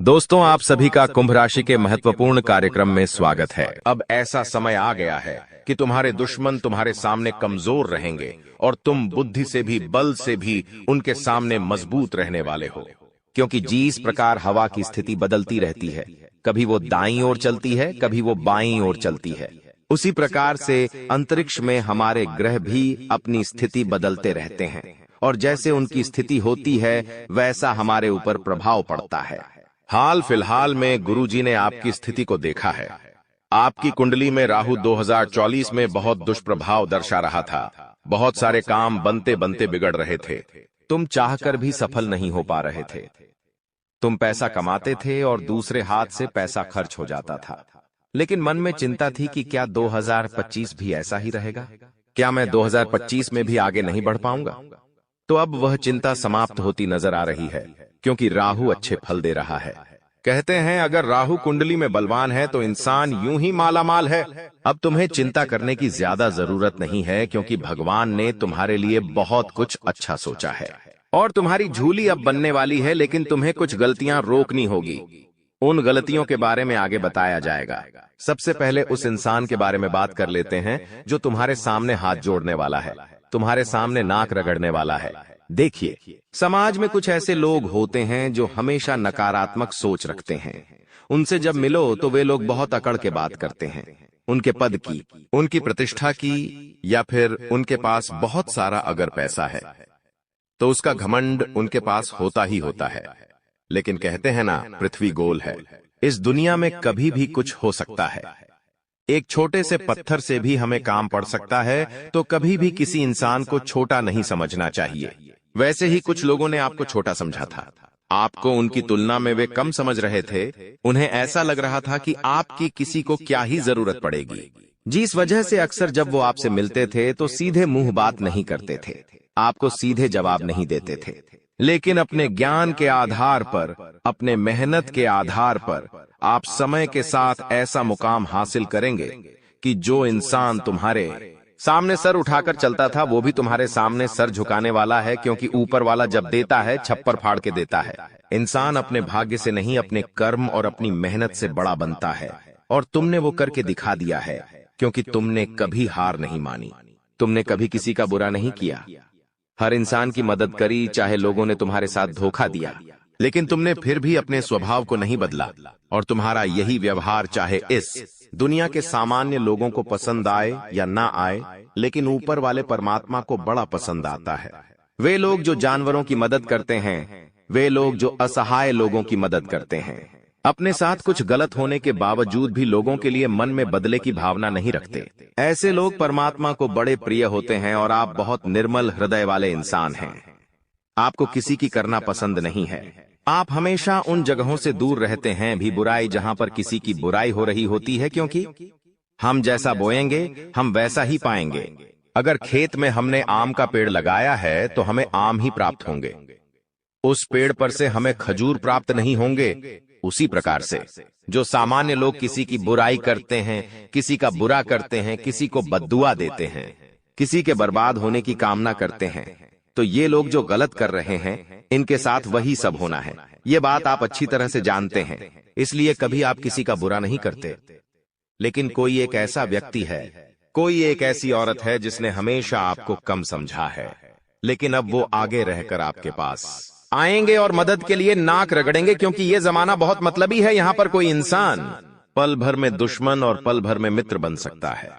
दोस्तों, आप सभी का कुंभ राशि के महत्वपूर्ण कार्यक्रम में स्वागत है। अब ऐसा समय आ गया है कि तुम्हारे दुश्मन तुम्हारे सामने कमजोर रहेंगे और तुम बुद्धि से भी, बल से भी उनके सामने मजबूत रहने वाले हो। क्योंकि जिस प्रकार हवा की स्थिति बदलती रहती है, कभी वो दाईं ओर चलती है, कभी वो बाईं ओर चलती है, उसी प्रकार से अंतरिक्ष में हमारे ग्रह भी अपनी स्थिति बदलते रहते हैं और जैसे उनकी स्थिति होती है वैसा हमारे ऊपर प्रभाव पड़ता है। हाल फिलहाल में गुरुजी ने आपकी स्थिति को देखा है। आपकी कुंडली में राहु 2024 में बहुत दुष्प्रभाव दर्शा रहा था। बहुत सारे काम बनते बनते बिगड़ रहे थे। तुम चाहकर भी सफल नहीं हो पा रहे थे। तुम पैसा कमाते थे और दूसरे हाथ से पैसा खर्च हो जाता था, लेकिन मन में चिंता थी कि क्या 2025 भी ऐसा ही रहेगा? क्या मैं 2025 में भी आगे नहीं बढ़ पाऊंगा? तो अब वह चिंता समाप्त होती नजर आ रही है, क्योंकि राहु अच्छे फल दे रहा है। कहते हैं अगर राहु कुंडली में बलवान है तो इंसान यूं ही मालामाल है। अब तुम्हें चिंता करने की ज्यादा जरूरत नहीं है, क्योंकि भगवान ने तुम्हारे लिए बहुत कुछ अच्छा सोचा है और तुम्हारी झूली अब बनने वाली है। लेकिन तुम्हें कुछ गलतियां रोकनी होगी। उन गलतियों के बारे में आगे बताया जाएगा। सबसे पहले उस इंसान के बारे में बात कर लेते हैं जो तुम्हारे सामने हाथ जोड़ने वाला है, तुम्हारे सामने नाक रगड़ने वाला है। देखिए, समाज में कुछ ऐसे लोग होते हैं जो हमेशा नकारात्मक सोच रखते हैं। उनसे जब मिलो तो वे लोग बहुत अकड़ के बात करते हैं, उनके पद की, उनकी प्रतिष्ठा की, या फिर उनके पास बहुत सारा अगर पैसा है तो उसका घमंड उनके पास होता ही होता है। लेकिन कहते हैं ना, पृथ्वी गोल है। इस दुनिया में कभी भी कुछ हो सकता है। एक छोटे से पत्थर से भी हमें काम पड़ सकता है, तो कभी भी किसी इंसान को छोटा नहीं समझना चाहिए। वैसे ही कुछ लोगों ने आपको छोटा समझा था। आपको उनकी तुलना में वे कम समझ रहे थे। उन्हें ऐसा लग रहा था कि आपकी किसी को क्या ही जरूरत पड़ेगी, जिस वजह से अक्सर जब वो आपसे मिलते थे तो सीधे मुंह बात नहीं करते थे, आपको सीधे जवाब नहीं देते थे। लेकिन अपने ज्ञान के आधार पर, अपने मेहनत के आधार पर आप समय के साथ ऐसा मुकाम हासिल करेंगे कि जो इंसान तुम्हारे सामने सर उठाकर चलता था वो भी तुम्हारे सामने सर झुकाने वाला है, क्योंकि ऊपर वाला जब देता है छप्पर फाड़ के देता है। इंसान अपने भाग्य से नहीं, अपने कर्म और अपनी मेहनत से बड़ा बनता है, और तुमने वो करके दिखा दिया है, क्योंकि तुमने कभी हार नहीं मानी, तुमने कभी किसी का बुरा नहीं किया, हर इंसान की मदद करी, चाहे लोगों ने तुम्हारे साथ धोखा दिया, लेकिन तुमने फिर भी अपने स्वभाव को नहीं बदला। और तुम्हारा यही व्यवहार चाहे इस दुनिया के सामान्य लोगों को पसंद आए या ना आए, लेकिन ऊपर वाले परमात्मा को बड़ा पसंद आता है। वे लोग जो जानवरों की मदद करते हैं, वे लोग जो असहाय लोगों की मदद करते हैं, अपने साथ कुछ गलत होने के बावजूद भी लोगों के लिए मन में बदले की भावना नहीं रखते, ऐसे लोग परमात्मा को बड़े प्रिय होते हैं। और आप बहुत निर्मल हृदय वाले इंसान हैं। आपको किसी की करना पसंद नहीं है। आप हमेशा उन जगहों से दूर रहते हैं भी बुराई जहां पर किसी की बुराई हो रही होती है, क्योंकि हम जैसा बोएंगे हम वैसा ही पाएंगे। अगर खेत में हमने आम का पेड़ लगाया है तो हमें आम ही प्राप्त होंगे। उस पेड़ पर से हमें खजूर प्राप्त नहीं होंगे। उसी प्रकार से जो सामान्य लोग किसी की बुराई करते हैं, किसी का बुरा करते हैं, किसी को बद्दुआ देते हैं, किसी के बर्बाद होने की कामना करते हैं, तो ये लोग जो गलत कर रहे हैं, इनके साथ वही सब होना है। ये बात आप अच्छी तरह से जानते हैं, इसलिए कभी आप किसी का बुरा नहीं करते। लेकिन कोई एक ऐसा व्यक्ति है, कोई एक ऐसी औरत है जिसने हमेशा आपको कम समझा है, लेकिन अब वो आगे रहकर आपके पास आएंगे और मदद के लिए नाक रगड़ेंगे, क्योंकि ये जमाना बहुत मतलबी है। यहाँ पर कोई इंसान पल भर में दुश्मन और पल भर में मित्र बन सकता है।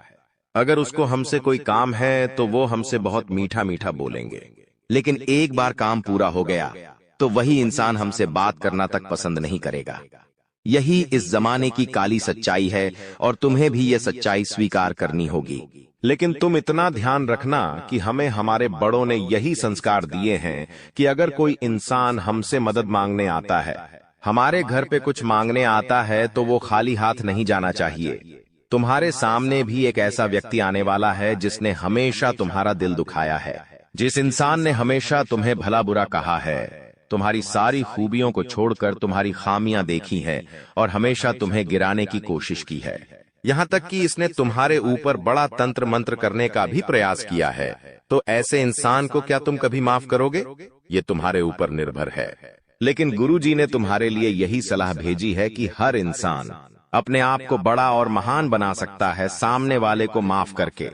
अगर उसको हमसे कोई काम है तो वो हमसे बहुत मीठा मीठा बोलेंगे, लेकिन एक बार काम पूरा हो गया तो वही इंसान हमसे बात करना तक पसंद नहीं करेगा। यही इस जमाने की काली सच्चाई है और तुम्हें भी यह सच्चाई स्वीकार करनी होगी। लेकिन तुम इतना ध्यान रखना कि हमें हमारे बड़ों ने यही संस्कार दिए हैं कि अगर कोई इंसान हमसे मदद मांगने आता है, हमारे घर पे कुछ मांगने आता है, तो वो खाली हाथ नहीं जाना चाहिए। तुम्हारे सामने भी एक ऐसा व्यक्ति आने वाला है जिसने हमेशा तुम्हारा दिल दुखाया है, जिस इंसान ने हमेशा तुम्हें भला बुरा कहा है, तुम्हारी सारी खूबियों को छोड़कर तुम्हारी खामियां देखी हैं और हमेशा तुम्हें गिराने की कोशिश की है। यहाँ तक कि इसने तुम्हारे ऊपर बड़ा तंत्र मंत्र करने का भी प्रयास किया है। तो ऐसे इंसान को क्या तुम कभी माफ करोगे? ये तुम्हारे ऊपर निर्भर है। लेकिन गुरुजी ने तुम्हारे लिए यही सलाह भेजी है कि हर इंसान अपने आप को बड़ा और महान बना सकता है सामने वाले को माफ करके,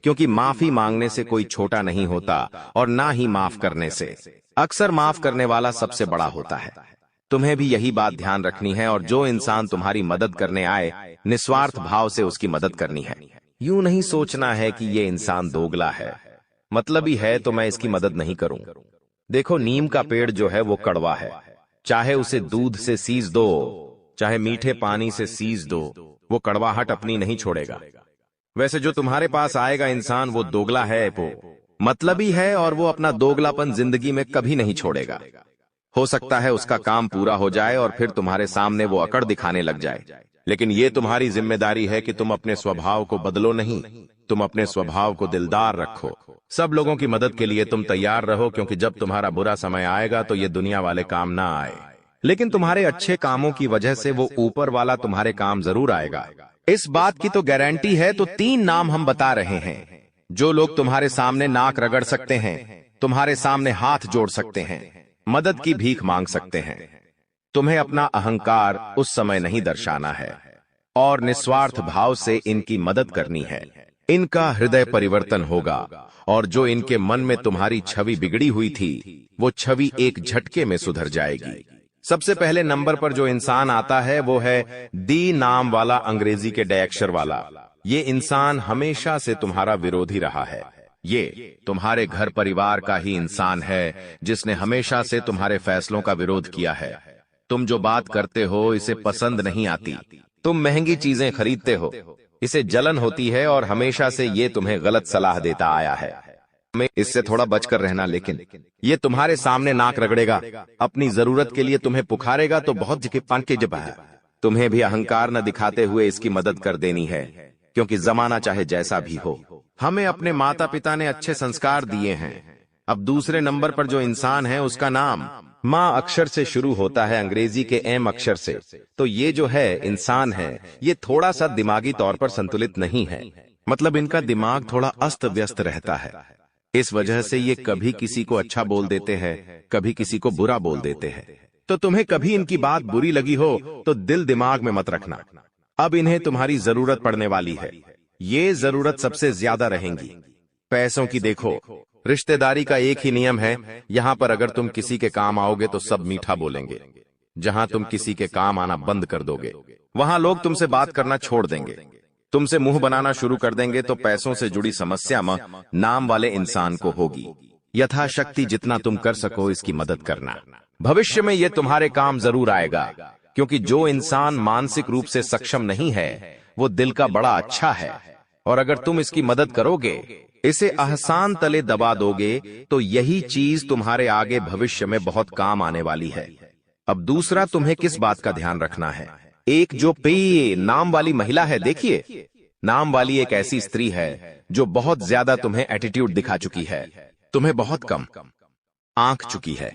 क्योंकि माफी मांगने से कोई छोटा नहीं होता और ना ही माफ करने से। अक्सर माफ करने वाला सबसे बड़ा होता है। तुम्हें भी यही बात ध्यान रखनी है और जो इंसान तुम्हारी मदद करने आए, निस्वार्थ भाव से उसकी मदद करनी है। यूं नहीं सोचना है कि ये इंसान दोगला है, मतलबी है तो मैं इसकी मदद नहीं करूं। देखो, नीम का पेड़ जो है वो कड़वा है, चाहे उसे दूध से सींच दो, चाहे मीठे पानी से सींच दो, वो कड़वाहट अपनी नहीं छोड़ेगा। वैसे जो तुम्हारे पास आएगा इंसान, वो दोगला है, वो मतलबी है और वो अपना दोगलापन जिंदगी में कभी नहीं छोड़ेगा। हो सकता है उसका काम पूरा हो जाए और फिर तुम्हारे सामने वो अकड़ दिखाने लग जाए, लेकिन ये तुम्हारी जिम्मेदारी है कि तुम अपने स्वभाव को बदलो नहीं, तुम अपने स्वभाव को दिलदार रखो। सब लोगों की मदद के लिए तुम तैयार रहो, क्योंकि जब तुम्हारा बुरा समय आएगा तो ये दुनिया वाले काम ना आए, लेकिन तुम्हारे अच्छे कामों की वजह से वो ऊपर वाला तुम्हारे काम जरूर आएगा। इस बात की तो गारंटी है। तो 3 नाम हम बता रहे हैं जो लोग तुम्हारे सामने नाक रगड़ सकते हैं, तुम्हारे सामने हाथ जोड़ सकते हैं, मदद की भीख मांग सकते हैं। तुम्हें अपना अहंकार उस समय नहीं दर्शाना है और निस्वार्थ भाव से इनकी मदद करनी है। इनका हृदय परिवर्तन होगा और जो इनके मन में तुम्हारी छवि बिगड़ी हुई थी, वो छवि एक झटके में सुधर जाएगी। सबसे पहले नंबर पर जो इंसान आता है वो है डी नाम वाला, अंग्रेजी के डी अक्षर वाला। ये इंसान हमेशा से तुम्हारा विरोधी रहा है। ये तुम्हारे घर परिवार का ही इंसान है जिसने हमेशा से तुम्हारे फैसलों का विरोध किया है। तुम जो बात करते हो इसे पसंद नहीं आती, तुम महंगी चीजें खरीदते हो, इसे जलन होती है और हमेशा से ये तुम्हें गलत सलाह देता आया है। हमें इससे थोड़ा बचकर रहना, लेकिन ये तुम्हारे सामने नाक रगड़ेगा, अपनी जरूरत के लिए तुम्हें पुकारेगा तो बहुत जगह पान के जब है। तुम्हें भी अहंकार न दिखाते हुए इसकी मदद कर देनी है, क्योंकि जमाना चाहे जैसा भी हो, हमें अपने माता पिता ने अच्छे संस्कार दिए हैं। अब दूसरे नंबर पर जो इंसान है उसका नाम माँ अक्षर से शुरू होता है, अंग्रेजी के एम अक्षर से। तो ये जो है इंसान है, ये थोड़ा सा दिमागी तौर पर संतुलित नहीं है, मतलब इनका दिमाग थोड़ा अस्त व्यस्त रहता है। इस वजह से ये कभी किसी को अच्छा बोल देते हैं, कभी किसी को बुरा बोल देते हैं। तो तुम्हें कभी इनकी बात बुरी लगी हो तो दिल दिमाग में मत रखना। अब इन्हें तुम्हारी जरूरत पड़ने वाली है, ये जरूरत सबसे ज्यादा रहेंगी। पैसों की देखो, रिश्तेदारी का एक ही नियम है, यहाँ पर अगर तुम किसी के काम आओगे तो सब मीठा बोलेंगे। जहाँ तुम किसी के काम आना बंद कर दोगे, वहां लोग तुमसे बात करना छोड़ देंगे, तुमसे मुंह बनाना शुरू कर देंगे। तो पैसों से जुड़ी समस्या नाम वाले इंसान को होगी। यथाशक्ति जितना तुम कर सको इसकी मदद करना। भविष्य में ये तुम्हारे काम जरूर आएगा, क्योंकि जो इंसान मानसिक रूप से सक्षम नहीं है वो दिल का बड़ा अच्छा है, और अगर तुम इसकी मदद करोगे, इसे आसान तले दबा दोगे, तो यही चीज तुम्हारे आगे भविष्य में बहुत काम आने वाली है। अब दूसरा तुम्हें किस बात का ध्यान रखना है, एक जो पे नाम वाली महिला है, देखिए नाम वाली एक ऐसी स्त्री है जो बहुत ज्यादा तुम्हें एटीट्यूड दिखा चुकी है, तुम्हें बहुत कम आंक चुकी है।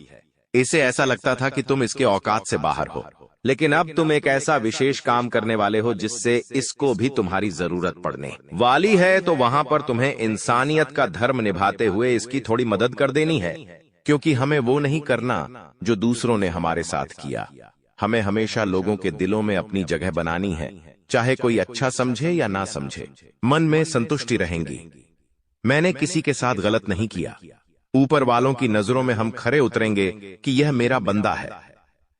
इसे ऐसा लगता था कि तुम इसके औकात से बाहर हो, लेकिन अब तुम एक ऐसा विशेष काम करने वाले हो जिससे इसको भी तुम्हारी जरूरत पड़ने वाली है। तो वहां पर तुम्हें इंसानियत का धर्म निभाते हुए इसकी थोड़ी मदद कर देनी है, क्योंकि हमें वो नहीं करना जो दूसरों ने हमारे साथ किया। हमें हमेशा लोगों के दिलों में अपनी जगह बनानी है, चाहे कोई अच्छा समझे या ना समझे, मन में संतुष्टि रहेंगी। मैंने किसी के साथ गलत नहीं किया, ऊपर वालों की नजरों में हम खरे उतरेंगे कि यह मेरा बंदा है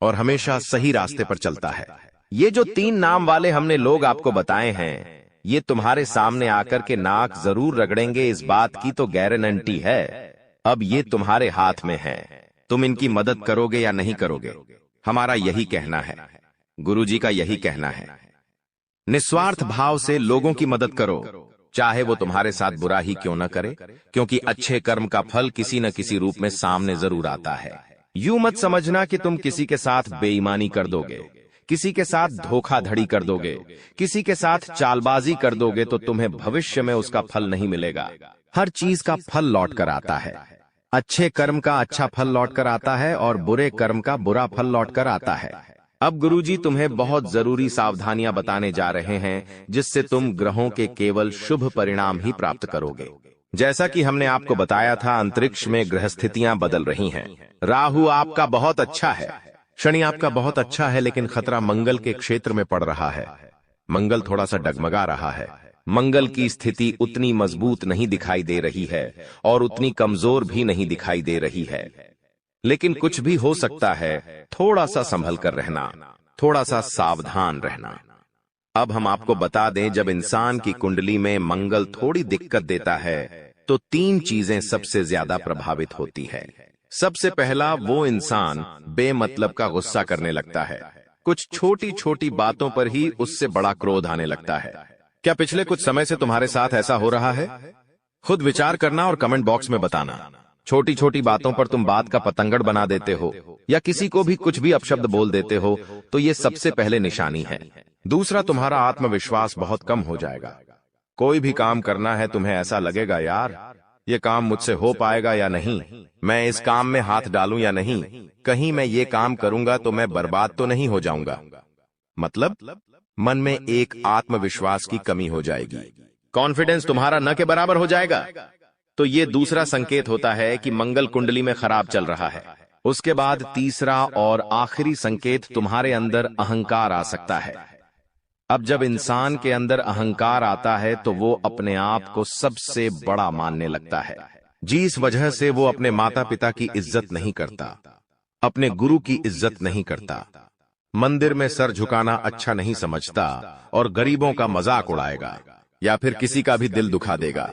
और हमेशा सही रास्ते पर चलता है। ये जो 3 नाम वाले हमने लोग आपको बताए हैं, ये तुम्हारे सामने आकर के नाक जरूर रगड़ेंगे, इस बात की तो गारंटी है। अब ये तुम्हारे हाथ में है, तुम इनकी मदद करोगे या नहीं करोगे। हमारा यही कहना है, गुरुजी का यही कहना है, निस्वार्थ भाव से लोगों की मदद करो, चाहे वो तुम्हारे साथ बुरा ही क्यों न करे, क्योंकि अच्छे कर्म का फल किसी न किसी रूप में सामने जरूर आता है। यूं मत समझना कि तुम किसी के साथ बेईमानी कर दोगे, किसी के साथ धोखाधड़ी कर दोगे, किसी के साथ चालबाजी कर दोगे तो तुम्हें भविष्य में उसका फल नहीं मिलेगा। हर चीज का फल लौट कर आता है। अच्छे कर्म का अच्छा फल लौट कर आता है और बुरे कर्म का बुरा फल लौट कर आता है। अब गुरुजी तुम्हें बहुत जरूरी सावधानियां बताने जा रहे हैं, जिससे तुम ग्रहों के केवल शुभ परिणाम ही प्राप्त करोगे। जैसा कि हमने आपको बताया था, अंतरिक्ष में ग्रह स्थितियां बदल रही हैं। राहु आपका बहुत अच्छा है, शनि आपका बहुत अच्छा है, लेकिन खतरा मंगल के क्षेत्र में पड़ रहा है। मंगल थोड़ा सा डगमगा रहा है। मंगल की स्थिति उतनी मजबूत नहीं दिखाई दे रही है और उतनी कमजोर भी नहीं दिखाई दे रही है, लेकिन कुछ भी हो सकता है। थोड़ा सा संभल कर रहना, थोड़ा सा सावधान रहना। अब हम आपको बता दें, जब इंसान की कुंडली में मंगल थोड़ी दिक्कत देता है तो 3 चीजें सबसे ज्यादा प्रभावित होती है। सबसे पहला, वो इंसान बेमतलब का गुस्सा करने लगता है। कुछ छोटी छोटी बातों पर ही उससे बड़ा क्रोध आने लगता है। क्या पिछले कुछ समय से तुम्हारे साथ ऐसा हो रहा है? खुद विचार करना और कमेंट बॉक्स में बताना। छोटी छोटी बातों पर तुम बात का पतंगड़ बना देते हो या किसी को भी कुछ भी अपशब्द बोल देते हो, तो ये सबसे पहले निशानी है। दूसरा, तुम्हारा आत्मविश्वास बहुत कम हो जाएगा। कोई भी काम करना है, तुम्हें ऐसा लगेगा, यार ये काम मुझसे हो पाएगा या नहीं, मैं इस काम में हाथ डालूं या नहीं, कहीं मैं ये काम करूंगा तो मैं बर्बाद तो नहीं हो जाऊंगा। मतलब मन में एक आत्मविश्वास की कमी हो जाएगी। कॉन्फिडेंस तुम्हारा न के बराबर हो जाएगा। तो ये दूसरा संकेत होता है कि मंगल कुंडली में खराब चल रहा है। उसके बाद तीसरा और आखिरी संकेत, तुम्हारे अंदर अहंकार आ सकता है। अब जब इंसान के अंदर अहंकार आता है तो वो अपने आप को सबसे बड़ा मानने लगता है, जिस वजह से वो अपने माता पिता की इज्जत नहीं करता, अपने गुरु की इज्जत नहीं करता, मंदिर में सर झुकाना अच्छा नहीं समझता और गरीबों का मजाक उड़ाएगा या फिर किसी का भी दिल दुखा देगा।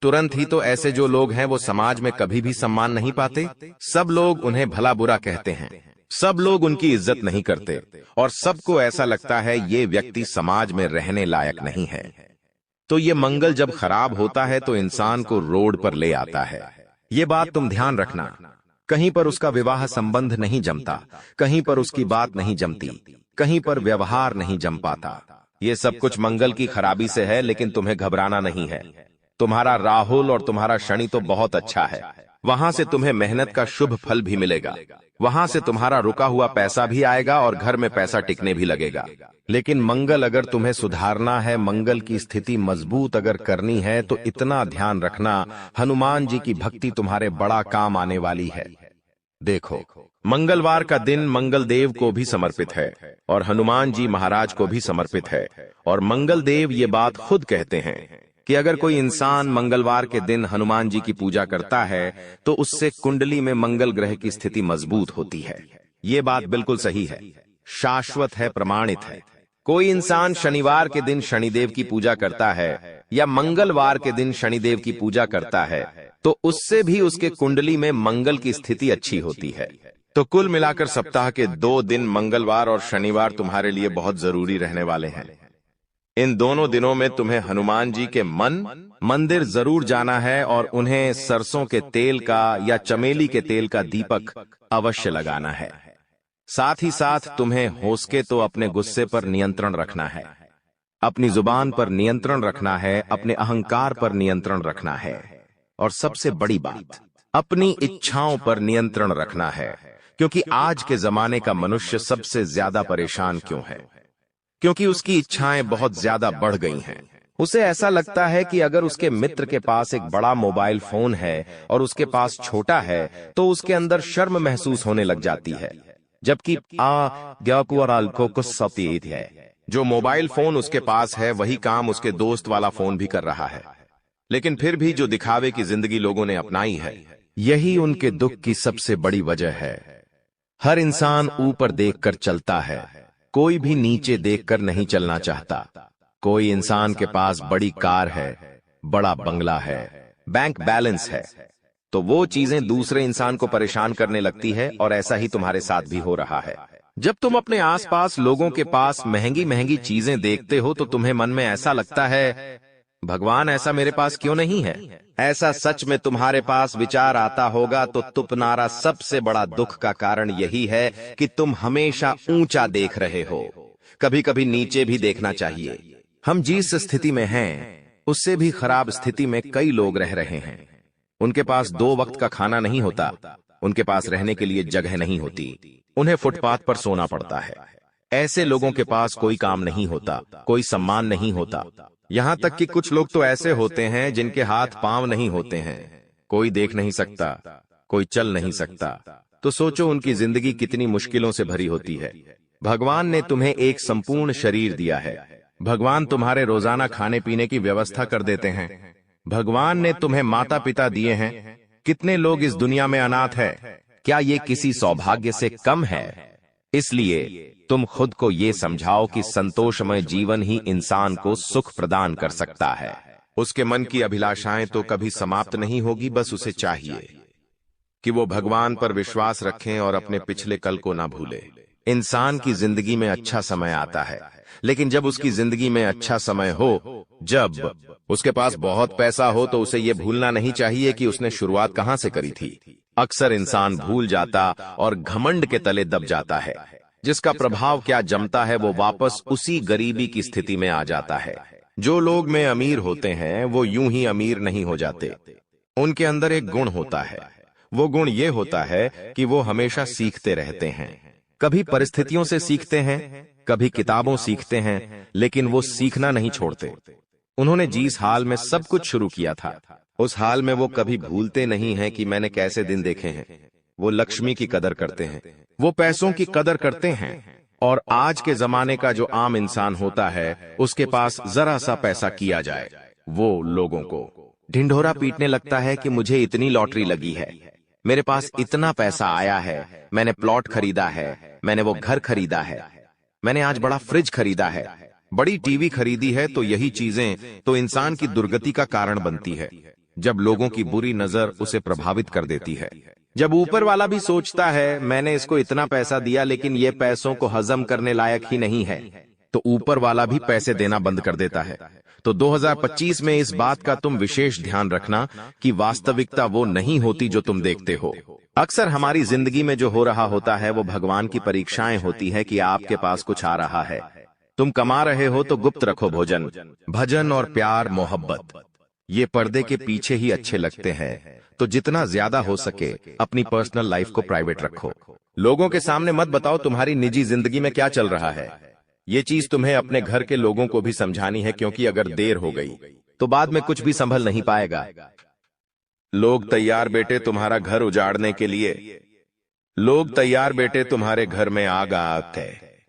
तुरंत ही तो ऐसे जो लोग हैं वो समाज में कभी भी सम्मान नहीं पाते। सब लोग उन्हें भला बुरा कहते हैं, सब लोग उनकी इज्जत नहीं करते और सबको ऐसा लगता है ये व्यक्ति समाज में रहने लायक नहीं है। तो ये मंगल जब खराब होता है तो इंसान को रोड पर ले आता है। ये बात तुम ध्यान रखना। कहीं पर उसका विवाह संबंध नहीं जमता, कहीं पर उसकी बात नहीं जमती, कहीं पर व्यवहार नहीं जम पाता। ये सब कुछ मंगल की खराबी से है, लेकिन तुम्हें घबराना नहीं है। तुम्हारा राहुल और तुम्हारा शनि तो बहुत अच्छा है। वहां से तुम्हें मेहनत का शुभ फल भी मिलेगा, वहां से तुम्हारा रुका हुआ पैसा भी आएगा और घर में पैसा टिकने भी लगेगा। लेकिन मंगल अगर तुम्हें सुधारना है, मंगल की स्थिति मजबूत अगर करनी है, तो इतना ध्यान रखना, हनुमान जी की भक्ति तुम्हारे बड़ा काम आने वाली है। देखो, मंगलवार का दिन मंगल देव को भी समर्पित है और हनुमान जी महाराज को भी समर्पित है। और मंगल देव ये बात खुद कहते हैं कि अगर कोई इंसान मंगलवार के दिन हनुमान जी की पूजा करता है तो उससे कुंडली में मंगल ग्रह की स्थिति मजबूत होती है। ये बात बिल्कुल सही है, शाश्वत है, प्रमाणित है। कोई इंसान शनिवार के दिन शनिदेव की पूजा करता है या मंगलवार के दिन शनिदेव की पूजा करता है तो उससे भी उसके कुंडली में मंगल की स्थिति अच्छी होती है। तो कुल मिलाकर सप्ताह के 2 दिन मंगलवार और शनिवार तुम्हारे लिए बहुत जरूरी रहने वाले हैं। इन दोनों दिनों में तुम्हें हनुमान जी के मंदिर जरूर जाना है और उन्हें सरसों के तेल का या चमेली के तेल का दीपक अवश्य लगाना है। साथ ही साथ तुम्हें हो सके तो अपने गुस्से पर नियंत्रण रखना है, अपनी जुबान पर नियंत्रण रखना है, अपने अहंकार पर नियंत्रण रखना है और सबसे बड़ी बात, अपनी इच्छाओं पर नियंत्रण रखना है। क्योंकि आज के जमाने का मनुष्य सबसे ज्यादा परेशान क्यों है? क्योंकि उसकी इच्छाएं बहुत ज्यादा बढ़ गई हैं। उसे ऐसा लगता है कि अगर उसके मित्र के पास एक बड़ा मोबाइल फोन है और उसके पास छोटा है तो उसके अंदर शर्म महसूस होने लग जाती है, जबकि है जो मोबाइल फोन उसके पास है वही काम उसके दोस्त वाला फोन भी कर रहा है। लेकिन फिर भी जो दिखावे की जिंदगी लोगों ने अपनाई है, यही उनके दुख की सबसे बड़ी वजह है। हर इंसान ऊपर देखकर चलता है, कोई भी नीचे देखकर नहीं चलना चाहता। कोई इंसान के पास बड़ी कार है, बड़ा बंगला है, बैंक बैलेंस है, तो वो चीजें दूसरे इंसान को परेशान करने लगती है और ऐसा ही तुम्हारे साथ भी हो रहा है। जब तुम अपने आसपास लोगों के पास महंगी महंगी चीजें देखते हो तो तुम्हें मन में ऐसा लगता है, भगवान ऐसा मेरे पास क्यों नहीं है? ऐसा सच में तुम्हारे पास विचार आता होगा तो तुम्हारा सबसे बड़ा दुख का कारण यही है कि तुम हमेशा ऊंचा देख रहे हो। कभी कभी नीचे भी देखना चाहिए। हम जिस स्थिति में हैं उससे भी खराब स्थिति में कई लोग रह रहे हैं। उनके पास 2 वक्त का खाना नहीं होता, उनके पास रहने के लिए जगह नहीं होती, उन्हें फुटपाथ पर सोना पड़ता है। ऐसे लोगों के पास कोई काम नहीं होता, कोई सम्मान नहीं होता। यहाँ तक कि कुछ लोग तो ऐसे होते हैं जिनके हाथ पांव नहीं होते हैं, कोई देख नहीं सकता, कोई चल नहीं सकता। तो सोचो उनकी जिंदगी कितनी मुश्किलों से भरी होती है। भगवान ने तुम्हें एक संपूर्ण शरीर दिया है। भगवान तुम्हारे रोजाना खाने पीने की व्यवस्था कर देते हैं। भगवान ने तुम्हें माता पिता दिए हैं। कितने लोग इस दुनिया में अनाथ है? क्या ये किसी सौभाग्य से कम है? इसलिए तुम खुद को ये समझाओ कि संतोषमय जीवन ही इंसान को सुख प्रदान कर सकता है। उसके मन की अभिलाषाएं तो कभी समाप्त नहीं होगी, बस उसे चाहिए कि वो भगवान पर विश्वास रखें और अपने पिछले कल को ना भूले। इंसान की जिंदगी में अच्छा समय आता है, लेकिन जब उसकी जिंदगी में अच्छा समय हो, जब उसके पास बहुत पैसा हो, तो उसे ये भूलना नहीं चाहिए कि उसने शुरुआत कहां से करी थी। अक्सर इंसान भूल जाता और घमंड के तले दब जाता है, जिसका प्रभाव क्या जमता है, वो वापस उसी गरीबी की स्थिति में आ जाता है। जो लोग में अमीर होते हैं वो यूं ही अमीर नहीं हो जाते। उनके अंदर एक गुण होता है। वो गुण ये होता है कि वो हमेशा सीखते रहते हैं। कभी परिस्थितियों से सीखते हैं, कभी किताबों सीखते हैं, लेकिन वो सीखना नहीं छोड़ते। उन्होंने जिस हाल में सब कुछ शुरू किया था, उस हाल में वो कभी भूलते नहीं हैं कि मैंने कैसे दिन देखे हैं। वो लक्ष्मी की कदर करते हैं, वो पैसों की कदर करते हैं। और आज के जमाने का जो आम इंसान होता है, उसके पास जरा सा पैसा किया जाए, वो लोगों को ढिंढोरा पीटने लगता है कि मुझे इतनी लॉटरी लगी है, मेरे पास इतना पैसा आया है, मैंने प्लॉट खरीदा है, मैंने वो घर खरीदा है, मैंने आज बड़ा फ्रिज खरीदा है, बड़ी टीवी खरीदी है। तो यही चीजें तो इंसान की दुर्गति का कारण बनती है, जब लोगों की बुरी नजर उसे प्रभावित कर देती है। जब ऊपर वाला भी सोचता है मैंने इसको इतना पैसा दिया लेकिन ये पैसों को हजम करने लायक ही नहीं है, तो ऊपर वाला भी पैसे देना बंद कर देता है। तो 2025 में इस बात का तुम विशेष ध्यान रखना कि वास्तविकता वो नहीं होती जो तुम देखते हो। अक्सर हमारी जिंदगी में जो हो रहा होता है वो भगवान की परीक्षाएं होती है कि आपके पास कुछ आ रहा है। तुम कमा रहे हो तो गुप्त रखो भोजन, भजन और प्यार मोहब्बत, ये पर्दे के पीछे ही अच्छे लगते हैं। तो जितना ज्यादा हो सके अपनी पर्सनल लाइफ को प्राइवेट रखो। लोगों के सामने मत बताओ तुम्हारी निजी जिंदगी में क्या चल रहा है। ये चीज तुम्हें अपने घर के लोगों को भी समझानी है, क्योंकि अगर देर हो गई तो बाद में कुछ भी संभल नहीं पाएगा। लोग तैयार बेटे तुम्हारा घर उजाड़ने के लिए, लोग तैयार बेटे तुम्हारे घर में आग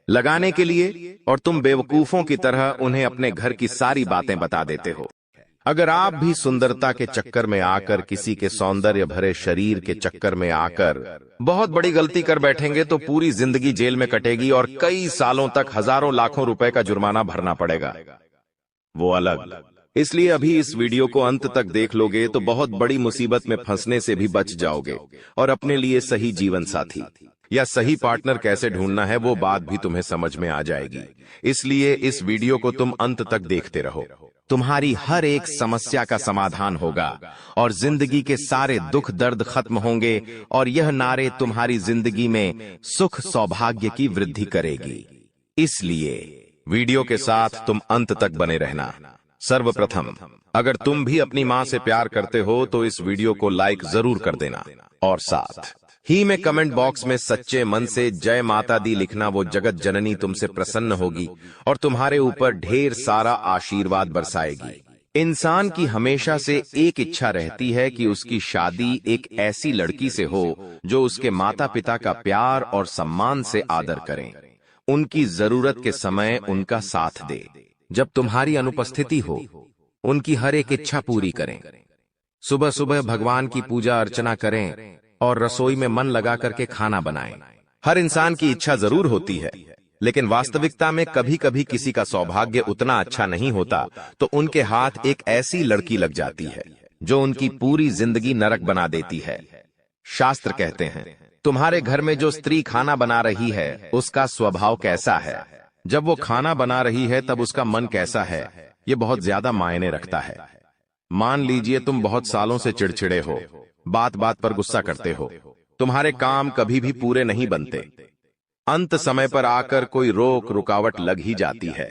लगाने के लिए, और तुम बेवकूफों की तरह उन्हें अपने घर की सारी बातें बता देते हो। अगर आप भी सुंदरता के चक्कर में आकर, किसी के सौंदर्य भरे शरीर के चक्कर में आकर बहुत बड़ी गलती कर बैठेंगे तो पूरी जिंदगी जेल में कटेगी और कई सालों तक हजारों लाखों रुपए का जुर्माना भरना पड़ेगा, वो अलग। इसलिए अभी इस वीडियो को अंत तक देख लोगे तो बहुत बड़ी मुसीबत में फंसने से भी बच जाओगे, और अपने लिए सही जीवन साथी या सही पार्टनर कैसे ढूंढना है वो बात भी तुम्हें समझ में आ जाएगी। इसलिए इस वीडियो को तुम अंत तक देखते रहो। तुम्हारी हर एक समस्या का समाधान होगा और जिंदगी के सारे दुख दर्द खत्म होंगे, और यह नारे तुम्हारी जिंदगी में सुख सौभाग्य की वृद्धि करेगी। इसलिए वीडियो के साथ तुम अंत तक बने रहना। सर्वप्रथम, अगर तुम भी अपनी मां से प्यार करते हो तो इस वीडियो को लाइक जरूर कर देना, और साथ ही में कमेंट बॉक्स में सच्चे मन से जय माता दी लिखना। वो जगत जननी तुमसे प्रसन्न होगी और तुम्हारे ऊपर ढेर सारा आशीर्वाद बरसाएगी। इंसान की हमेशा से एक इच्छा रहती है कि उसकी शादी एक ऐसी लड़की से हो जो उसके माता पिता का प्यार और सम्मान से आदर करें, उनकी जरूरत के समय उनका साथ दे, जब तुम्हारी अनुपस्थिति हो उनकी हर एक इच्छा पूरी करें। सुबह सुबह भगवान की पूजा अर्चना करें और रसोई में मन लगा करके खाना बनाएं। हर इंसान की इच्छा जरूर होती है, लेकिन वास्तविकता में कभी कभी किसी का सौभाग्य उतना अच्छा नहीं होता, तो उनके हाथ एक ऐसी लड़की लग जाती है जो उनकी पूरी जिंदगी नरक बना देती है। शास्त्र कहते हैं, तुम्हारे घर में जो स्त्री खाना बना रही है उसका स्वभाव कैसा है, जब वो खाना बना रही है तब उसका मन कैसा है, ये बहुत ज्यादा मायने रखता है। मान लीजिए तुम बहुत सालों से चिड़चिड़े हो, बात बात पर गुस्सा करते हो, तुम्हारे काम कभी भी पूरे नहीं बनते, अंत समय पर आकर कोई रोक रुकावट लग ही जाती है।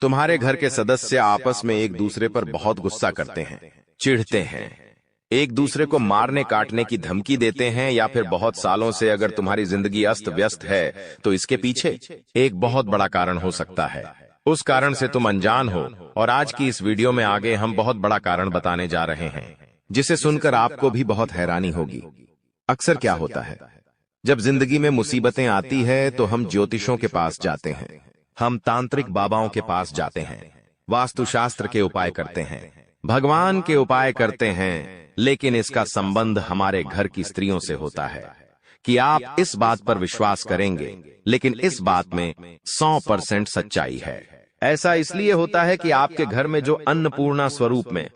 तुम्हारे घर के सदस्य आपस में एक दूसरे पर बहुत गुस्सा करते हैं, चिढ़ते हैं, एक दूसरे को मारने काटने की धमकी देते हैं, या फिर बहुत सालों से अगर तुम्हारी जिंदगी अस्त व्यस्त है तो इसके पीछे एक बहुत बड़ा कारण हो सकता है। उस कारण से तुम अनजान हो, और आज की इस वीडियो में आगे हम बहुत बड़ा कारण बताने जा रहे हैं, जिसे सुनकर आपको भी बहुत हैरानी होगी। अक्सर क्या होता है, जब जिंदगी में मुसीबतें आती है तो हम ज्योतिषों के पास जाते हैं, हम तांत्रिक बाबाओं के पास जाते हैं, वास्तुशास्त्र के उपाय करते हैं, भगवान के उपाय करते हैं, लेकिन इसका संबंध हमारे घर की स्त्रियों से होता है कि आप इस बात पर विश्वास करेंगे, लेकिन इस बात में 100% सच्चाई है। ऐसा इसलिए होता है कि आपके घर में जो अन्नपूर्णा स्वरूप में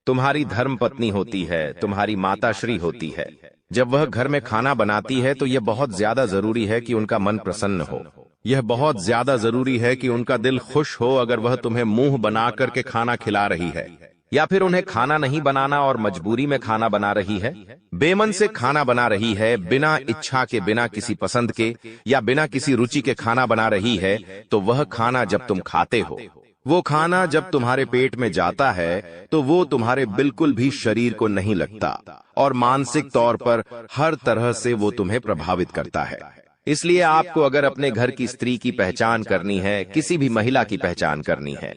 तुम्हारी धर्म पत्नी होती है, तुम्हारी माता श्री होती है, जब वह घर में खाना बनाती है तो यह बहुत ज्यादा जरूरी है कि उनका मन प्रसन्न हो। यह बहुत ज्यादा जरूरी है कि उनका दिल खुश हो अगर वह तुम्हें मुंह बना करके खाना खिला रही है, या फिर उन्हें खाना नहीं बनाना और मजबूरी में खाना बना रही है, बेमन से खाना बना रही है, बिना इच्छा के, बिना किसी पसंद के या बिना किसी रुचि के खाना बना रही है, तो वह खाना जब तुम खाते हो, वो खाना जब तुम्हारे पेट में जाता है तो वो तुम्हारे बिल्कुल भी शरीर को नहीं लगता, और मानसिक तौर पर हर तरह से वो तुम्हें प्रभावित करता है। इसलिए आपको अगर अपने घर की स्त्री की पहचान करनी है, किसी भी महिला की पहचान करनी है,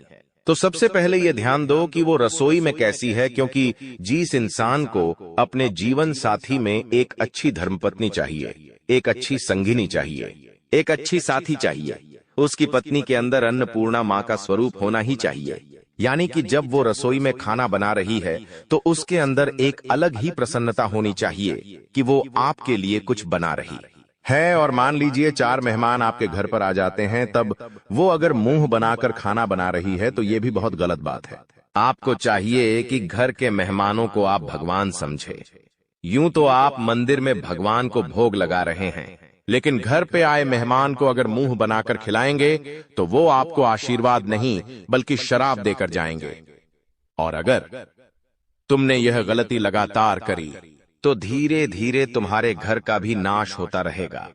तो सबसे पहले ये ध्यान दो कि वो रसोई में कैसी है, क्योंकि जिस इंसान को अपने जीवन साथी में एक अच्छी धर्मपत्नी चाहिए, एक अच्छी संगिनी चाहिए, एक अच्छी साथी चाहिए, उसकी पत्नी के अंदर अन्नपूर्णा मां का स्वरूप होना ही चाहिए। यानी कि जब वो रसोई में खाना बना रही है तो उसके अंदर एक अलग ही प्रसन्नता होनी चाहिए कि वो आपके लिए कुछ बना रही है। और मान लीजिए 4 मेहमान आपके घर पर आ जाते हैं, तब वो अगर मुंह बनाकर खाना बना रही है तो ये भी बहुत गलत बात है। आपको चाहिए कि घर के मेहमानों को आप भगवान समझे। यूं तो आप मंदिर में भगवान को भोग लगा रहे हैं, लेकिन घर पे आए मेहमान को अगर मुंह बनाकर खिलाएंगे तो वो आपको आशीर्वाद नहीं बल्कि शराब देकर जाएंगे। और अगर तुमने यह गलती लगातार करी तो धीरे धीरे तुम्हारे घर का भी नाश होता रहेगा।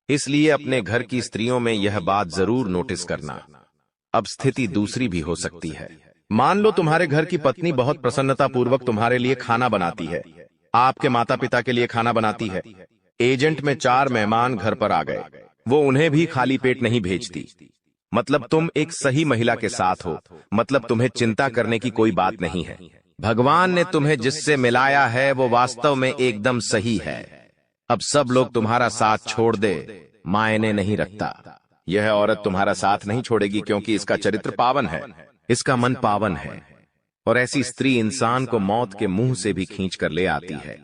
इसलिए अपने घर की स्त्रियों में यह बात जरूर नोटिस करना। अब स्थिति दूसरी भी हो सकती है। मान लो तुम्हारे घर की पत्नी बहुत प्रसन्नता पूर्वक तुम्हारे लिए खाना बनाती है, आपके माता पिता के लिए खाना बनाती है। एजेंट में 4 मेहमान घर पर आ गए, वो उन्हें भी खाली पेट नहीं भेजती। मतलब तुम एक सही महिला के साथ हो, मतलब तुम्हें चिंता करने की कोई बात नहीं है। भगवान ने तुम्हें जिससे मिलाया है वो वास्तव में एकदम सही है। अब सब लोग तुम्हारा साथ छोड़ दे, मायने नहीं रखता। यह औरत तुम्हारा साथ नहीं छोड़ेगी, क्योंकि इसका चरित्र पावन है, इसका मन पावन है, और ऐसी स्त्री इंसान को मौत के मुंह से भी खींच कर ले आती है,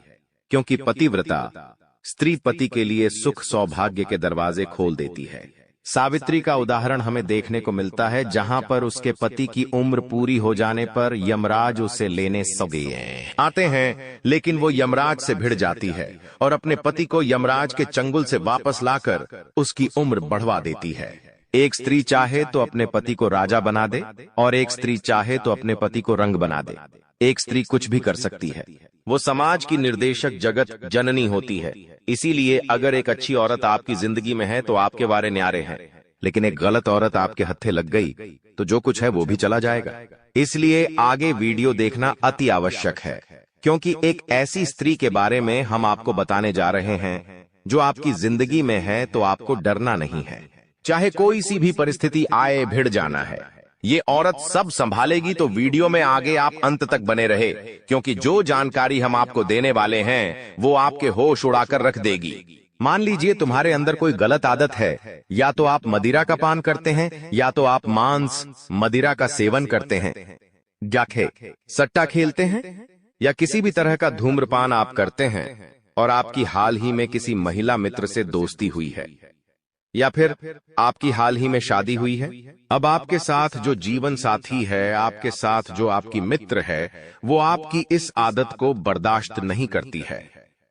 क्योंकि पतिव्रता स्त्री पति के लिए सुख सौभाग्य के दरवाजे खोल देती है। सावित्री का उदाहरण हमें देखने को मिलता है, जहां पर उसके पति की उम्र पूरी हो जाने पर यमराज उसे लेने आते हैं, लेकिन वो यमराज से भिड़ जाती है और अपने पति को यमराज के चंगुल से वापस लाकर उसकी उम्र बढ़वा देती है। एक स्त्री चाहे तो अपने पति को राजा बना दे, और एक स्त्री चाहे तो अपने पति को रंग बना दे। एक स्त्री कुछ भी कर सकती है, वो समाज की निर्देशक जगत जननी होती है। इसीलिए अगर एक अच्छी औरत आपकी जिंदगी में है तो आपके वारे न्यारे हैं, लेकिन एक गलत औरत आपके हत्थे लग गई तो जो कुछ है वो भी चला जाएगा। इसलिए आगे वीडियो देखना अति आवश्यक है, क्योंकि एक ऐसी स्त्री के बारे में हम आपको बताने जा रहे हैं जो आपकी जिंदगी में है, तो आपको डरना नहीं है। चाहे कोई सी भी परिस्थिति आए, भिड़ जाना है। ये औरत सब संभालेगी, तो वीडियो में आगे आप अंत तक बने रहे, क्योंकि जो जानकारी हम आपको देने वाले हैं वो आपके होश उड़ाकर रख देगी। मान लीजिए तुम्हारे अंदर कोई गलत आदत है, या तो आप मदिरा का पान करते हैं, या तो आप मांस मदिरा का सेवन करते हैं, जाखे सट्टा खेलते हैं, या किसी भी तरह का धूम्रपान आप करते हैं, और आपकी हाल ही में किसी महिला मित्र से दोस्ती हुई है, या फिर आपकी हाल ही में शादी हुई है। अब आपके साथ जो जीवन साथी है, आपके साथ जो आपकी मित्र है, वो आपकी इस आदत को बर्दाश्त नहीं करती है,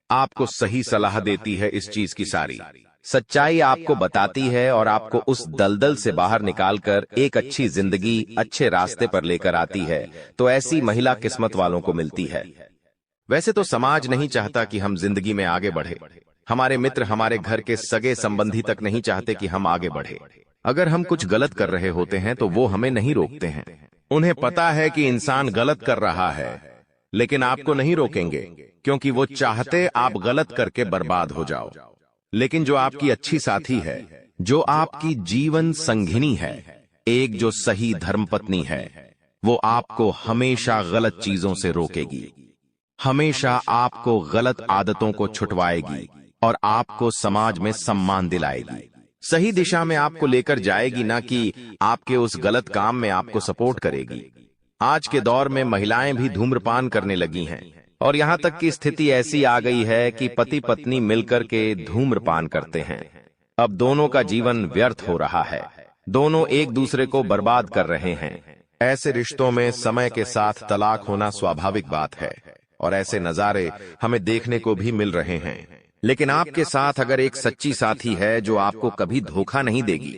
आपको सही सलाह देती है, इस चीज की सारी सच्चाई आपको बताती है और आपको उस दलदल से बाहर निकालकर एक अच्छी जिंदगी, अच्छे रास्ते पर लेकर आती है। तो ऐसी महिला किस्मत वालों को मिलती है। वैसे तो समाज नहीं चाहता कि हम जिंदगी में आगे बढ़े, हमारे मित्र, हमारे घर के सगे संबंधी तक नहीं चाहते कि हम आगे बढ़े। अगर हम कुछ गलत कर रहे होते हैं तो वो हमें नहीं रोकते हैं। उन्हें पता है कि इंसान गलत कर रहा है, लेकिन आपको नहीं रोकेंगे, क्योंकि वो चाहते आप गलत करके बर्बाद हो जाओ। लेकिन जो आपकी अच्छी साथी है, जो आपकी जीवन संगिनी है, एक जो सही धर्मपत्नी है, वो आपको हमेशा गलत चीजों से रोकेगी, हमेशा आपको गलत आदतों को छुटवाएगी और आपको समाज में सम्मान दिलाएगी। सही दिशा में आपको लेकर जाएगी, ना कि आपके उस गलत काम में आपको सपोर्ट करेगी। आज के दौर में महिलाएं भी धूम्रपान करने लगी हैं और यहाँ तक की स्थिति ऐसी आ गई है कि पति पत्नी मिलकर के धूम्रपान करते हैं। अब दोनों का जीवन व्यर्थ हो रहा है, दोनों एक दूसरे को बर्बाद कर रहे हैं। ऐसे रिश्तों में समय के साथ तलाक होना स्वाभाविक बात है और ऐसे नजारे हमें देखने को भी मिल रहे हैं। लेकिन आपके साथ अगर एक सच्ची साथी है जो आपको कभी धोखा नहीं देगी,